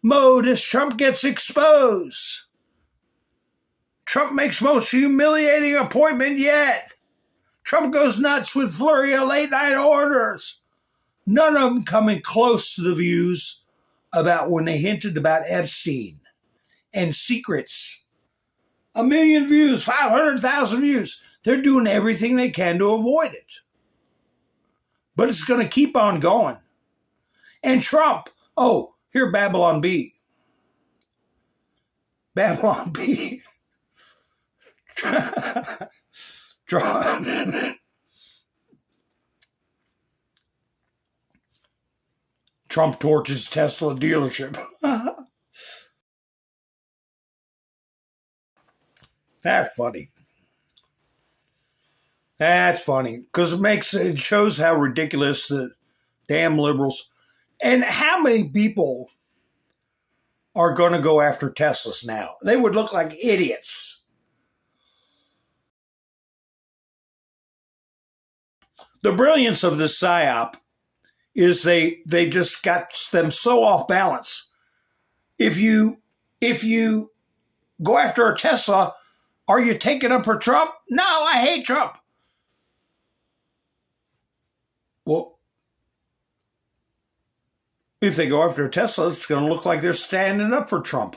mode as Trump gets exposed. Trump makes most humiliating appointment yet. Trump goes nuts with flurry of late night orders. None of them coming close to the views about when they hinted about Epstein and secrets. 1 million views, 500,000 views. They're doing everything they can to avoid it. But it's going to keep on going. And Trump, oh, here Babylon B. Babylon B. Trump torches Tesla dealership. That's funny. That's funny because it shows how ridiculous the damn liberals and how many people are going to go after Teslas now. They would look like idiots. The brilliance of this psyop is they just got them so off balance. If you go after a Tesla, are you taking up for Trump? No, I hate Trump. Well, if they go after a Tesla, it's going to look like they're standing up for Trump.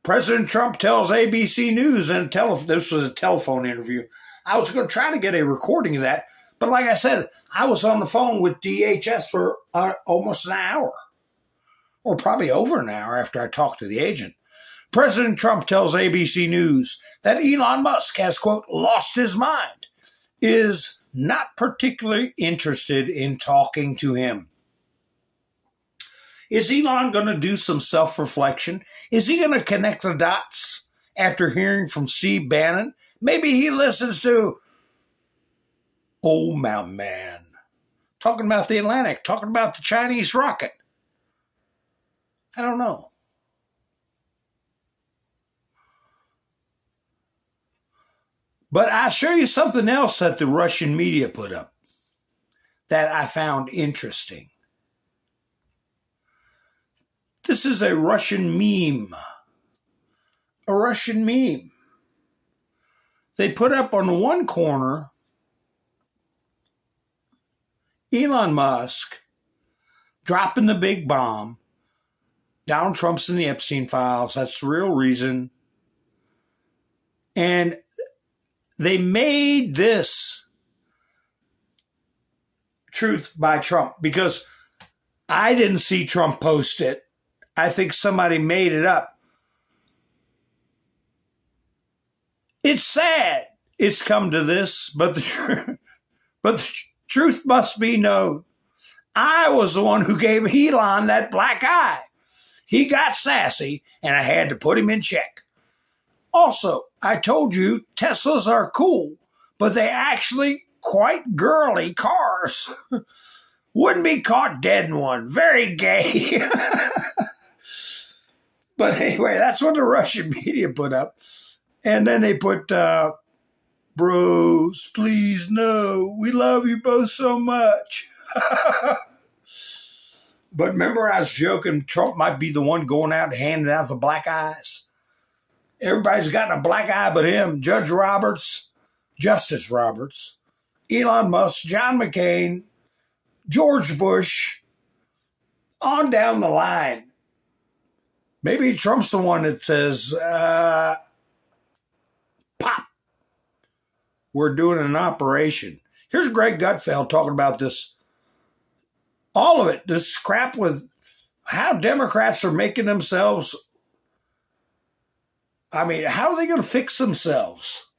President Trump tells ABC News in this was a telephone interview. I was going to try to get a recording of that, but like I said, I was on the phone with DHS for almost an hour, or probably over an hour after I talked to the agent. President Trump tells ABC News that Elon Musk has, quote, lost his mind, is not particularly interested in talking to him. Is Elon going to do some self-reflection? Is he going to connect the dots after hearing from Steve Bannon? Maybe he listens to Old Mountain Man talking about the Atlantic, talking about the Chinese rocket. I don't know. But I'll show you something else that the Russian media put up that I found interesting. This is a Russian meme. A Russian meme. They put up on one corner Elon Musk dropping the big bomb. Donald Trump's in the Epstein files. That's the real reason. And they made this truth by Trump because I didn't see Trump post it. I think somebody made it up. It's sad it's come to this, but the truth must be known. I was the one who gave Elon that black eye. He got sassy, and I had to put him in check. Also, I told you Teslas are cool, but they actually quite girly cars. Wouldn't be caught dead in one. Very gay. But anyway, that's what the Russian media put up. And then they put, bros, please no, we love you both so much. But remember I was joking, Trump might be the one going out and handing out the black eyes. Everybody's gotten a black eye but him. Judge Roberts, Justice Roberts, Elon Musk, John McCain, George Bush, on down the line. Maybe Trump's the one that says, pop, we're doing an operation. Here's Greg Gutfeld talking about this. All of it, this crap with how Democrats are making themselves. I mean, how are they going to fix themselves?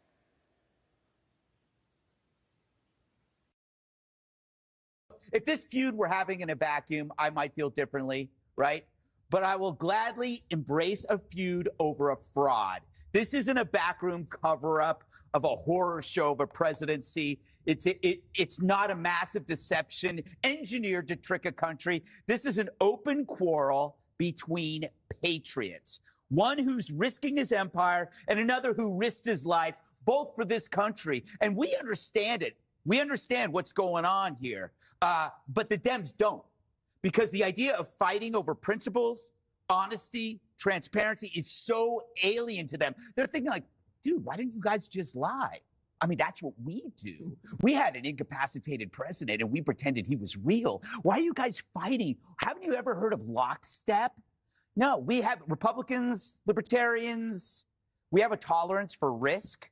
If this feud were happening in a vacuum, I might feel differently, right? But I will gladly embrace a feud over a fraud. This isn't a backroom cover-up of a horror show of a presidency. It's not a massive deception engineered to trick a country. This is an open quarrel between patriots. One who's risking his empire and another who risked his life, both for this country. And we understand it. We understand what's going on here. But the Dems don't. Because the idea of fighting over principles, honesty, transparency is so alien to them. They're thinking like, dude, why didn't you guys just lie? I mean, that's what we do. We had an incapacitated president and we pretended he was real. Why are you guys fighting? Haven't you ever heard of lockstep? No, we have Republicans, libertarians. We have a tolerance for risk.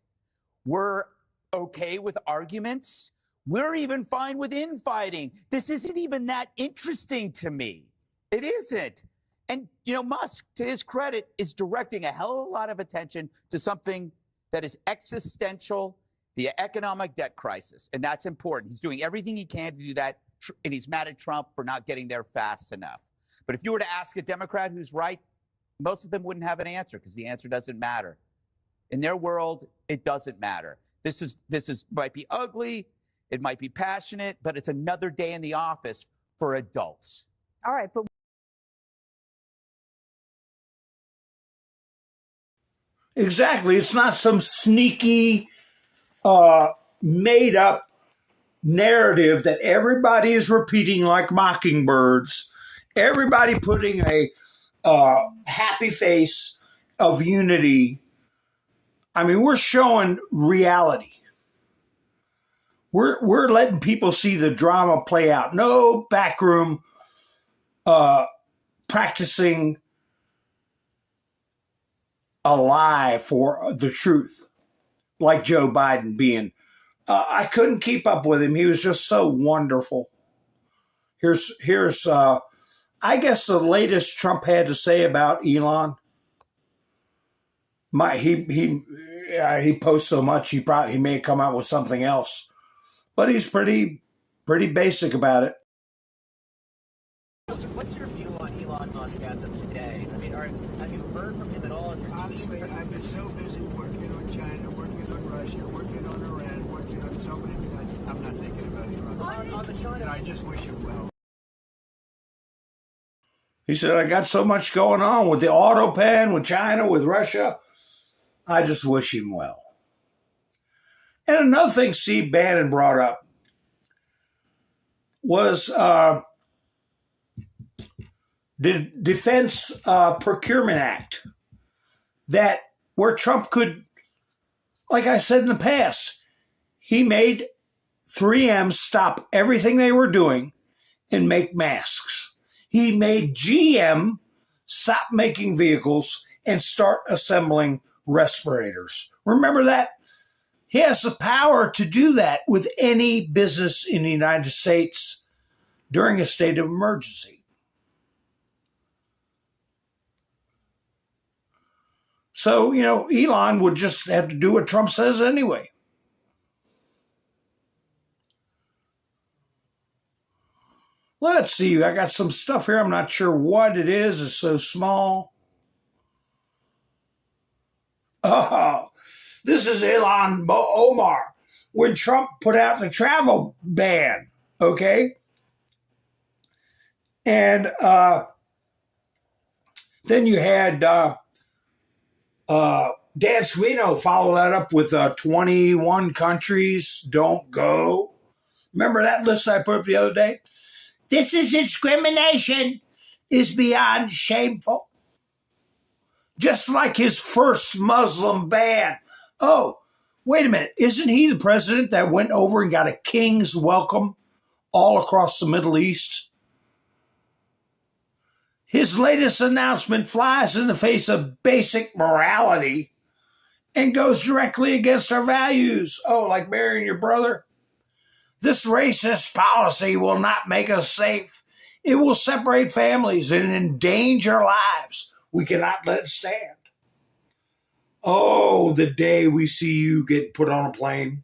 We're okay with arguments. We're even fine with infighting. This isn't even that interesting to me. It isn't. And, you know, Musk, to his credit, is directing a hell of a lot of attention to something that is existential, the economic debt crisis. And that's important. He's doing everything he can to do that. And he's mad at Trump for not getting there fast enough. But if you were to ask a Democrat who's right, most of them wouldn't have an answer because the answer doesn't matter. In their world, it doesn't matter. This might be ugly. It might be passionate, but it's another day in the office for adults. All right, but exactly. It's not some sneaky, made up narrative that everybody is repeating like mockingbirds. Everybody putting a happy face of unity. I mean, we're showing reality. We're letting people see the drama play out. No backroom practicing a lie for the truth, like Joe Biden being. I couldn't keep up with him. He was just so wonderful. Here's I guess the latest Trump had to say about Elon. He posts so much he may come out with something else. But he's pretty basic about it. What's your view on Elon Musk as of today? I mean, have you heard from him at all? Honestly, I've been so busy working on China, working on Russia, working on Iran, working on so many things. I'm not thinking about Elon. On the China, and I just wish him well. He said, I got so much going on with the auto pen, with China, with Russia. I just wish him well. And another thing Steve Bannon brought up was the Defense Procurement Act, that where Trump could, like I said in the past, he made 3M stop everything they were doing and make masks. He made GM stop making vehicles and start assembling respirators. Remember that? He has the power to do that with any business in the United States during a state of emergency. So, Elon would just have to do what Trump says anyway. Let's see. I got some stuff here. I'm not sure what it is. It's so small. Oh, this is Elon Omar when Trump put out the travel ban. Okay. And then you had Dan Scavino follow that up with 21 countries don't go. Remember that list I put up the other day? This is discrimination is beyond shameful. Just like his first Muslim ban. Oh, wait a minute. Isn't he the president that went over and got a king's welcome all across the Middle East? His latest announcement flies in the face of basic morality and goes directly against our values. Oh, like marrying your brother? This racist policy will not make us safe. It will separate families and endanger lives. We cannot let it stand. Oh, the day we see you get put on a plane.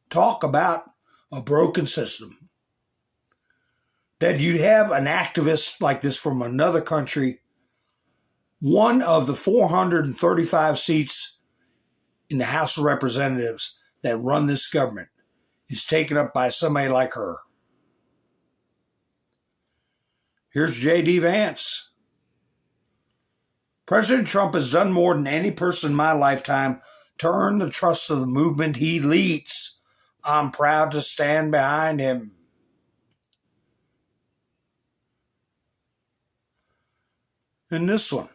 Talk about a broken system. That you'd have an activist like this from another country, one of the 435 seats in the House of Representatives that run this government is taken up by somebody like her. Here's J.D. Vance. President Trump has done more than any person in my lifetime to earn the trust of the movement he leads. I'm proud to stand behind him. And this one.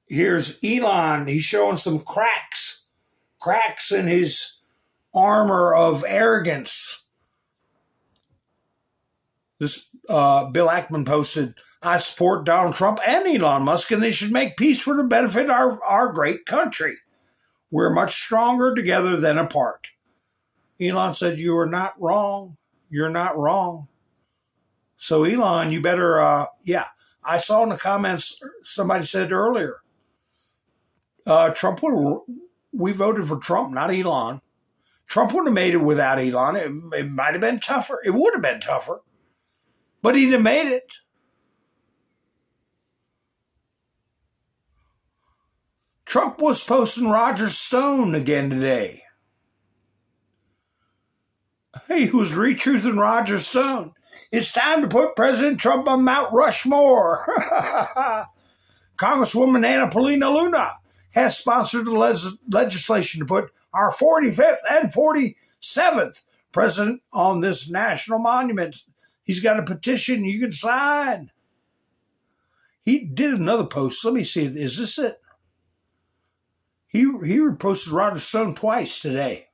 Here's Elon. He's showing some cracks in his armor of arrogance. This Bill Ackman posted, I support Donald Trump and Elon Musk, and they should make peace for the benefit of our great country. We're much stronger together than apart. Elon said, you are not wrong. You're not wrong. So Elon, you better, I saw in the comments, somebody said earlier, we voted for Trump, not Elon. Trump would have made it without Elon. It might have been tougher. It would have been tougher. But he'd have made it. Trump was posting Roger Stone again today. He was retruthing Roger Stone. It's time to put President Trump on Mount Rushmore. Congresswoman Anna Paulina Luna has sponsored the legislation to put our 45th and 47th president on this national monument. He's got a petition you can sign. He did another post. Let me see. Is this it? He reposted Roger Stone twice today.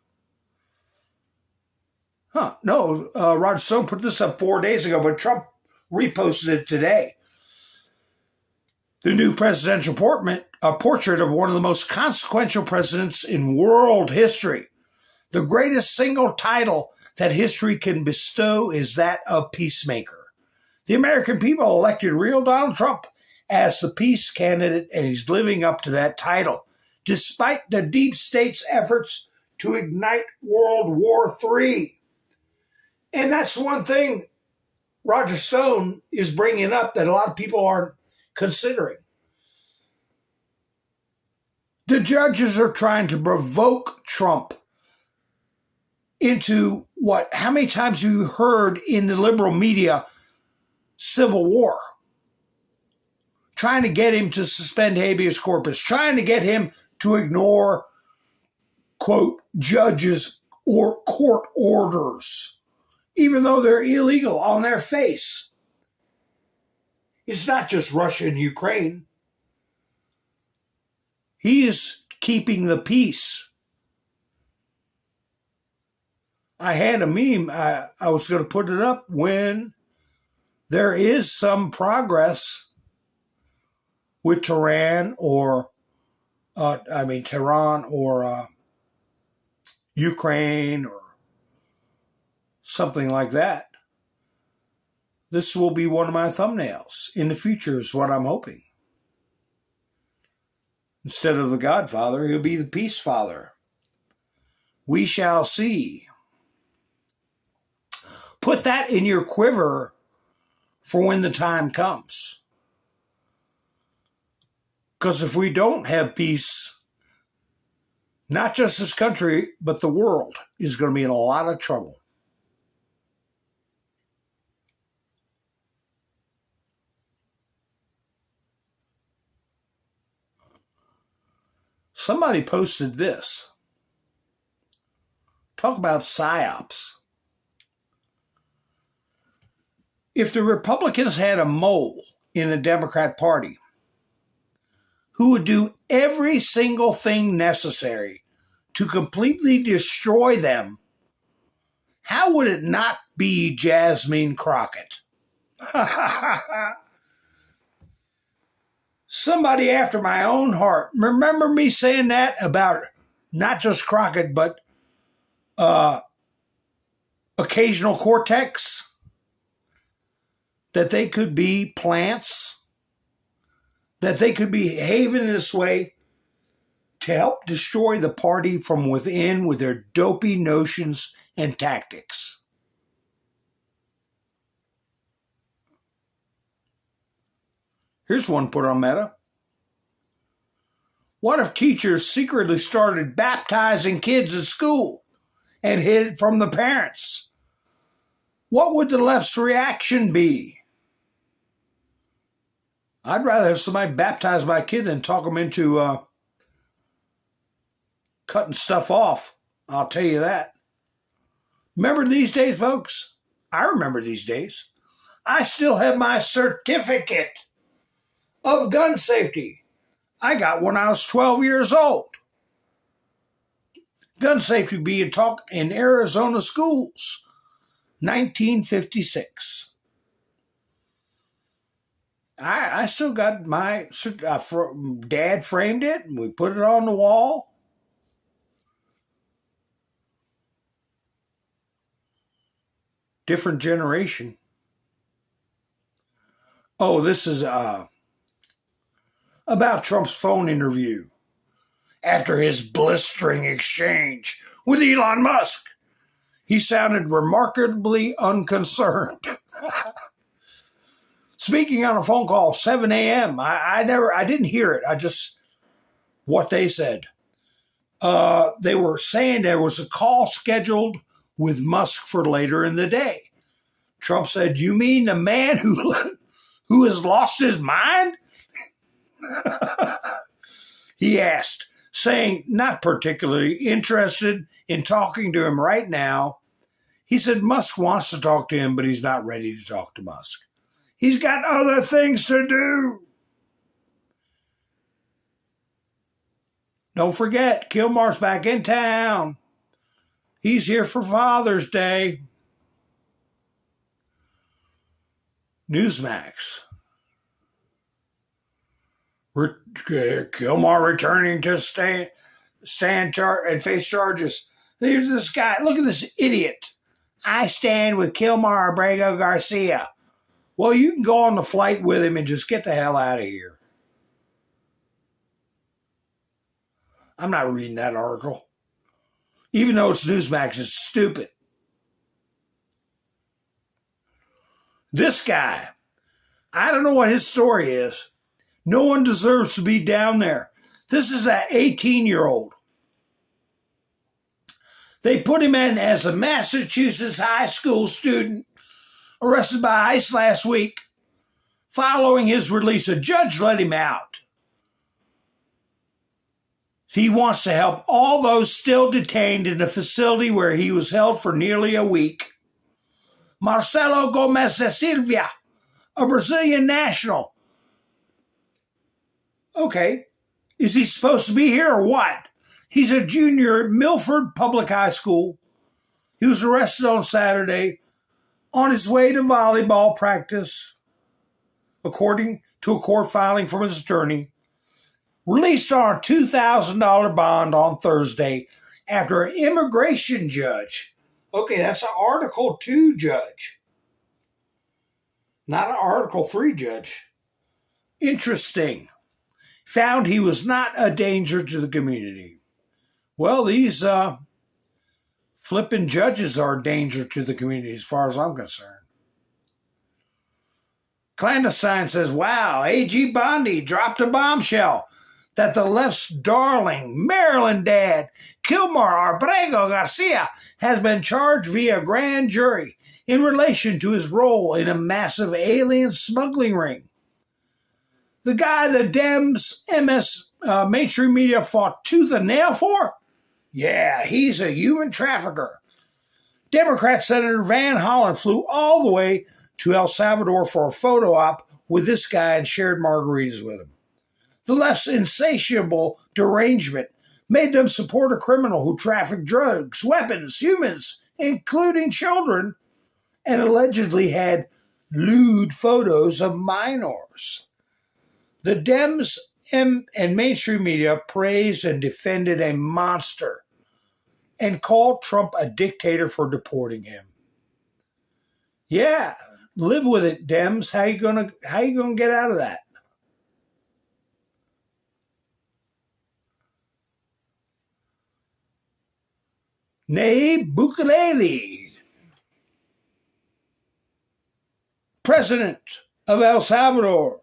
No, Roger Stone put this up 4 days ago, but Trump reposted it today. The new presidential portrait of one of the most consequential presidents in world history. The greatest single title that history can bestow is that of peacemaker. The American people elected real Donald Trump as the peace candidate, and he's living up to that title, despite the deep state's efforts to ignite World War III. And that's one thing Roger Stone is bringing up that a lot of people aren't considering. The judges are trying to provoke Trump into what? How many times have you heard in the liberal media, civil war? Trying to get him to suspend habeas corpus, trying to get him to ignore, quote, judges or court orders, even though they're illegal on their face. It's not just Russia and Ukraine. He is keeping the peace. I had a meme. I was going to put it up when there is some progress with Tehran or Ukraine or something like that. This will be one of my thumbnails in the future is what I'm hoping. Instead of the Godfather, he'll be the Peace Father. We shall see. Put that in your quiver for when the time comes. Because if we don't have peace, not just this country, but the world is going to be in a lot of trouble. Somebody posted this. Talk about psyops. If the Republicans had a mole in the Democrat Party who would do every single thing necessary to completely destroy them, how would it not be Jasmine Crockett? Somebody after my own heart. Remember me saying that about not just Crockett, but occasional cortex? That they could be plants? That they could behave in this way to help destroy the party from within with their dopey notions and tactics? Here's one put on Meta. What if teachers secretly started baptizing kids at school and hid it from the parents? What would the left's reaction be? I'd rather have somebody baptize my kid than talk them into cutting stuff off. I'll tell you that. Remember these days, folks? I remember these days. I still have my certificate of gun safety. I got when I was 12 years old. Gun safety being taught in Arizona schools, 1956. I still got my, Dad framed it and we put it on the wall. Different generation. Oh, this is about Trump's phone interview after his blistering exchange with Elon Musk. He sounded remarkably unconcerned. Speaking on a phone call, 7 a.m. I didn't hear it. I just, what they said. They were saying there was a call scheduled with Musk for later in the day. Trump said, "You mean the man who has lost his mind?" He asked, saying not particularly interested in talking to him right now. He said Musk wants to talk to him, but he's not ready to talk to Musk. He's got other things to do. Don't forget, Kilmar's back in town. He's here for Father's Day. Newsmax. Kilmar returning to stand and face charges. There's this guy. Look at this idiot. I stand with Kilmar Abrego Garcia. Well, you can go on the flight with him and just get the hell out of here. I'm not reading that article. Even though it's Newsmax, it's stupid. This guy, I don't know what his story is. No one deserves to be down there. This is an 18-year-old. They put him in as a Massachusetts high school student arrested by ICE last week. Following his release, a judge let him out. He wants to help all those still detained in a facility where he was held for nearly a week. Marcelo Gomez de Silva a Brazilian national. Okay, is he supposed to be here or what? He's a junior at Milford Public High School. He was arrested on Saturday on his way to volleyball practice, according to a court filing from his attorney. Released on a $2,000 bond on Thursday after an immigration judge. Okay, that's an Article 2 judge, not an Article 3 judge. Interesting. Found he was not a danger to the community. Well, these flipping judges are a danger to the community as far as I'm concerned. Clandestine says, wow, A.G. Bondi dropped a bombshell that the left's darling Maryland dad, Kilmar Abrego Garcia, has been charged via grand jury in relation to his role in a massive alien smuggling ring. The guy the Dems mainstream media fought tooth and nail for? Yeah, he's a human trafficker. Democrat Senator Van Hollen flew all the way to El Salvador for a photo op with this guy and shared margaritas with him. The left's insatiable derangement made them support a criminal who trafficked drugs, weapons, humans, including children, and allegedly had lewd photos of minors. The Dems and mainstream media praised and defended a monster and called Trump a dictator for deporting him. Yeah, live with it, Dems. How you gonna get out of that? Nayib Bukele, President of El Salvador.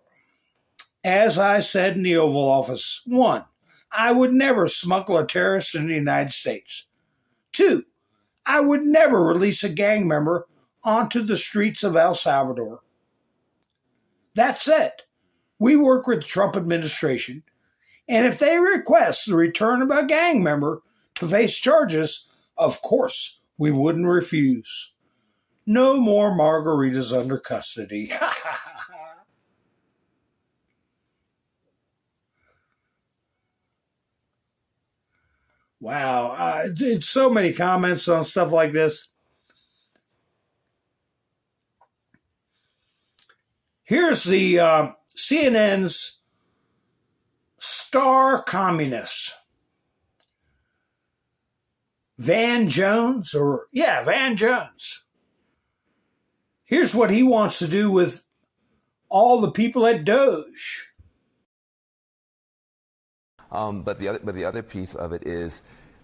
As I said in the Oval Office, 1, I would never smuggle a terrorist in the United States. 2, I would never release a gang member onto the streets of El Salvador. That said, we work with the Trump administration, and if they request the return of a gang member to face charges, of course we wouldn't refuse. No more margaritas under custody. Wow, it's so many comments on stuff like this. Here's the CNN's star communist, Van Jones. Here's what he wants to do with all the people at Doge. But the other piece of it is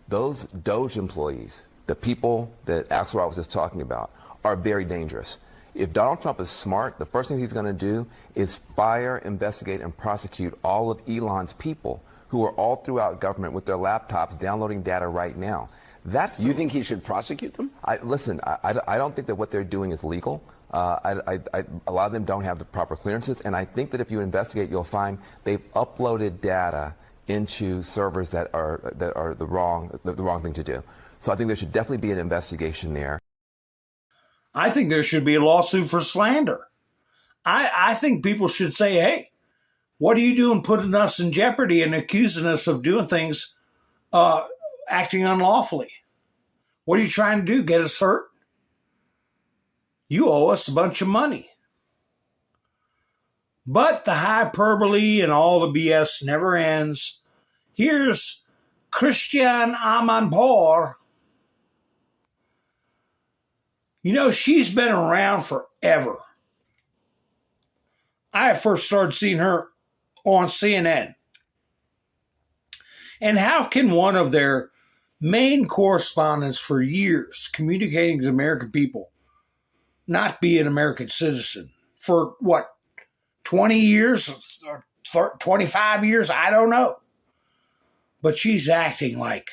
those Doge employees, the people that Axelrod was just talking about, are very dangerous. If Donald Trump is smart, the first thing he's going to do is fire, investigate, and prosecute all of Elon's people who are all throughout government with their laptops downloading data right now. You think he should prosecute them? I don't think that what they're doing is legal. A lot of them don't have the proper clearances, and I think that if you investigate, you'll find they've uploaded data into servers that are the wrong thing to do. So I think there should definitely be an investigation there. I think there should be a lawsuit for slander. I think people should say, hey, what are you doing putting us in jeopardy and accusing us of doing things, acting unlawfully? What are you trying to do, get us hurt? You owe us a bunch of money. But the hyperbole and all the BS never ends. Here's Christiane Amanpour. You know, she's been around forever. I first started seeing her on CNN. And how can one of their main correspondents for years communicating to the American people not be an American citizen for 20 years or 25 years? I don't know. But she's acting like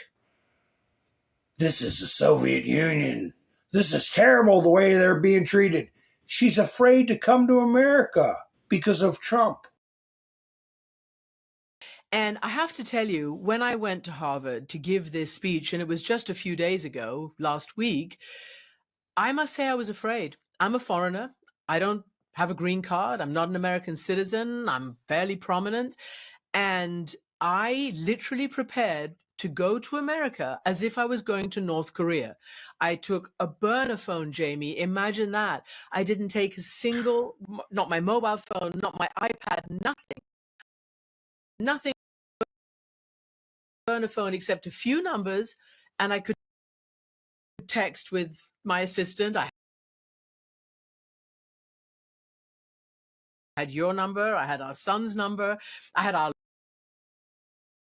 this is the Soviet Union. This is terrible the way they're being treated. She's afraid to come to America because of Trump. And I have to tell you, when I went to Harvard to give this speech, and it was just a few days ago, last week, I must say I was afraid. I'm a foreigner. I don't have a green card. I'm not an American citizen. I'm fairly prominent. And I literally prepared to go to America as if I was going to North Korea. I took a burner phone, Jamie. Imagine that. I didn't take a single, not my mobile phone, not my iPad, nothing burner phone except a few numbers, and I could text with my assistant. I had your number, I had our son's number, I had our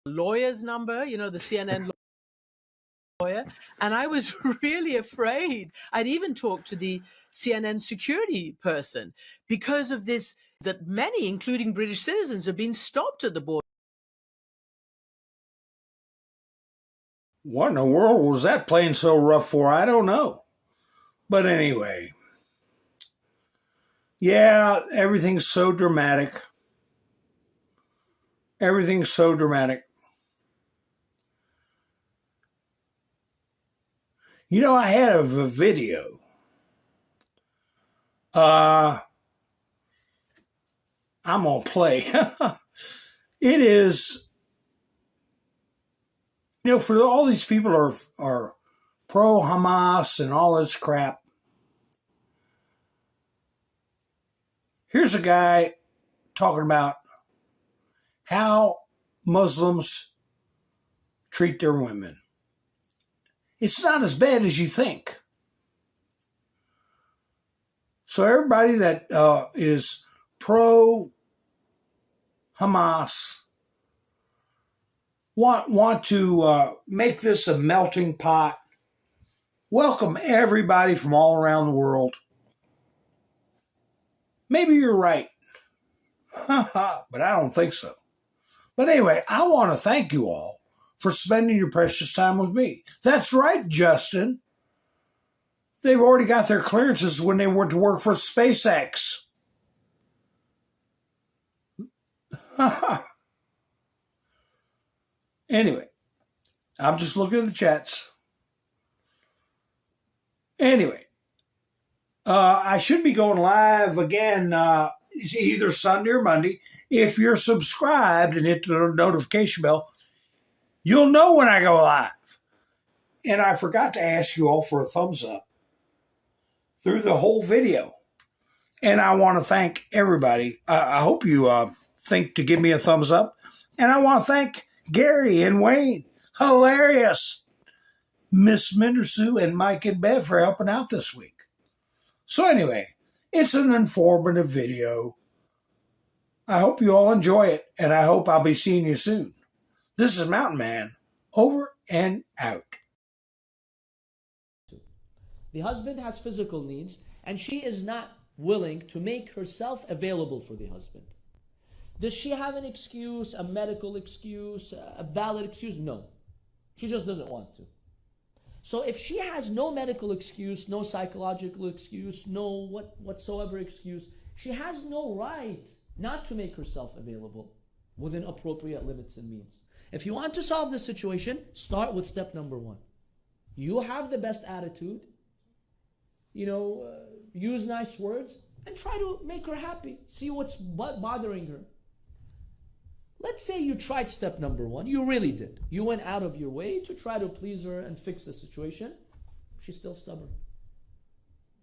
lawyer's number, you know, the CNN lawyer, and I was really afraid. I'd even talked to the CNN security person because of this, that many, including British citizens, have been stopped at the border. What in the world was that plane so rough for? I don't know. But anyway, yeah, everything's so dramatic. Everything's so dramatic. You know, I had a video. I'm going to play. It is, you know, for all these people are pro-Hamas and all this crap. Here's a guy talking about how Muslims treat their women. It's not as bad as you think. So everybody that is pro-Hamas want to make this a melting pot. Welcome everybody from all around the world. Maybe you're right. But I don't think so. But anyway, I want to thank you all for spending your precious time with me. That's right, Justin. They've already got their clearances when they went to work for SpaceX. Anyway, I'm just looking at the chats. Anyway, I should be going live again either Sunday or Monday. If you're subscribed and hit the notification bell, you'll know when I go live. And I forgot to ask you all for a thumbs up through the whole video. And I want to thank everybody. I hope you think to give me a thumbs up. And I want to thank Gary and Wayne. Hilarious. Miss Mindersu and Mike and Bev for helping out this week. So anyway, it's an informative video. I hope you all enjoy it, and I hope I'll be seeing you soon. This is Mountain Man, over and out. The husband has physical needs, and she is not willing to make herself available for the husband. Does she have an excuse, a medical excuse, a valid excuse? No. She just doesn't want to. So if she has no medical excuse, no psychological excuse, no whatsoever excuse, she has no right not to make herself available within appropriate limits and means. If you want to solve this situation, start with step number 1. You have the best attitude, use nice words, and try to make her happy. See what's bothering her. Let's say you tried step number 1. You really did. You went out of your way to try to please her and fix the situation. She's still stubborn.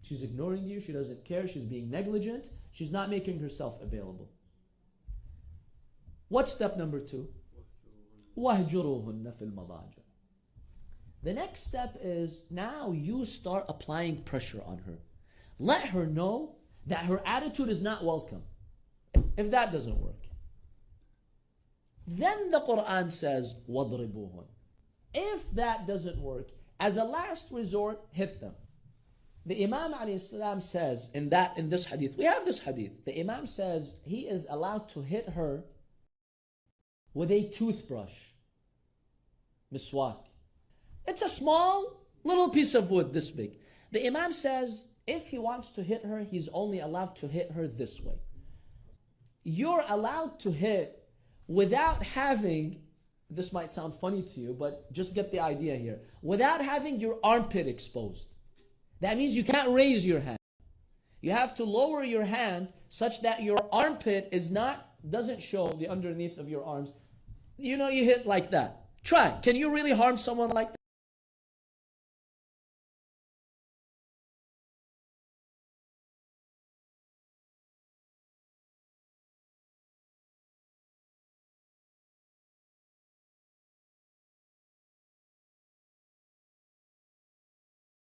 She's ignoring you. She doesn't care. She's being negligent. She's not making herself available. What's step number 2? وَهْجُرُوهُنَّ فِي الْمَضَاجِعِ. The next step is now you start applying pressure on her. Let her know that her attitude is not welcome. If that doesn't work, then the Quran says, وَضْرِبُوهُنْ. If that doesn't work, as a last resort, hit them. The Imam ﷺ says in this hadith, we have this hadith, the Imam says he is allowed to hit her with a toothbrush, miswak. It's a small little piece of wood this big. The Imam says if he wants to hit her, he's only allowed to hit her this way. You're allowed to hit without having, this might sound funny to you, but just get the idea here, without having your armpit exposed. That means you can't raise your hand. You have to lower your hand such that your armpit doesn't show the underneath of your arms. You know, you hit like that. Try. Can you really harm someone like that?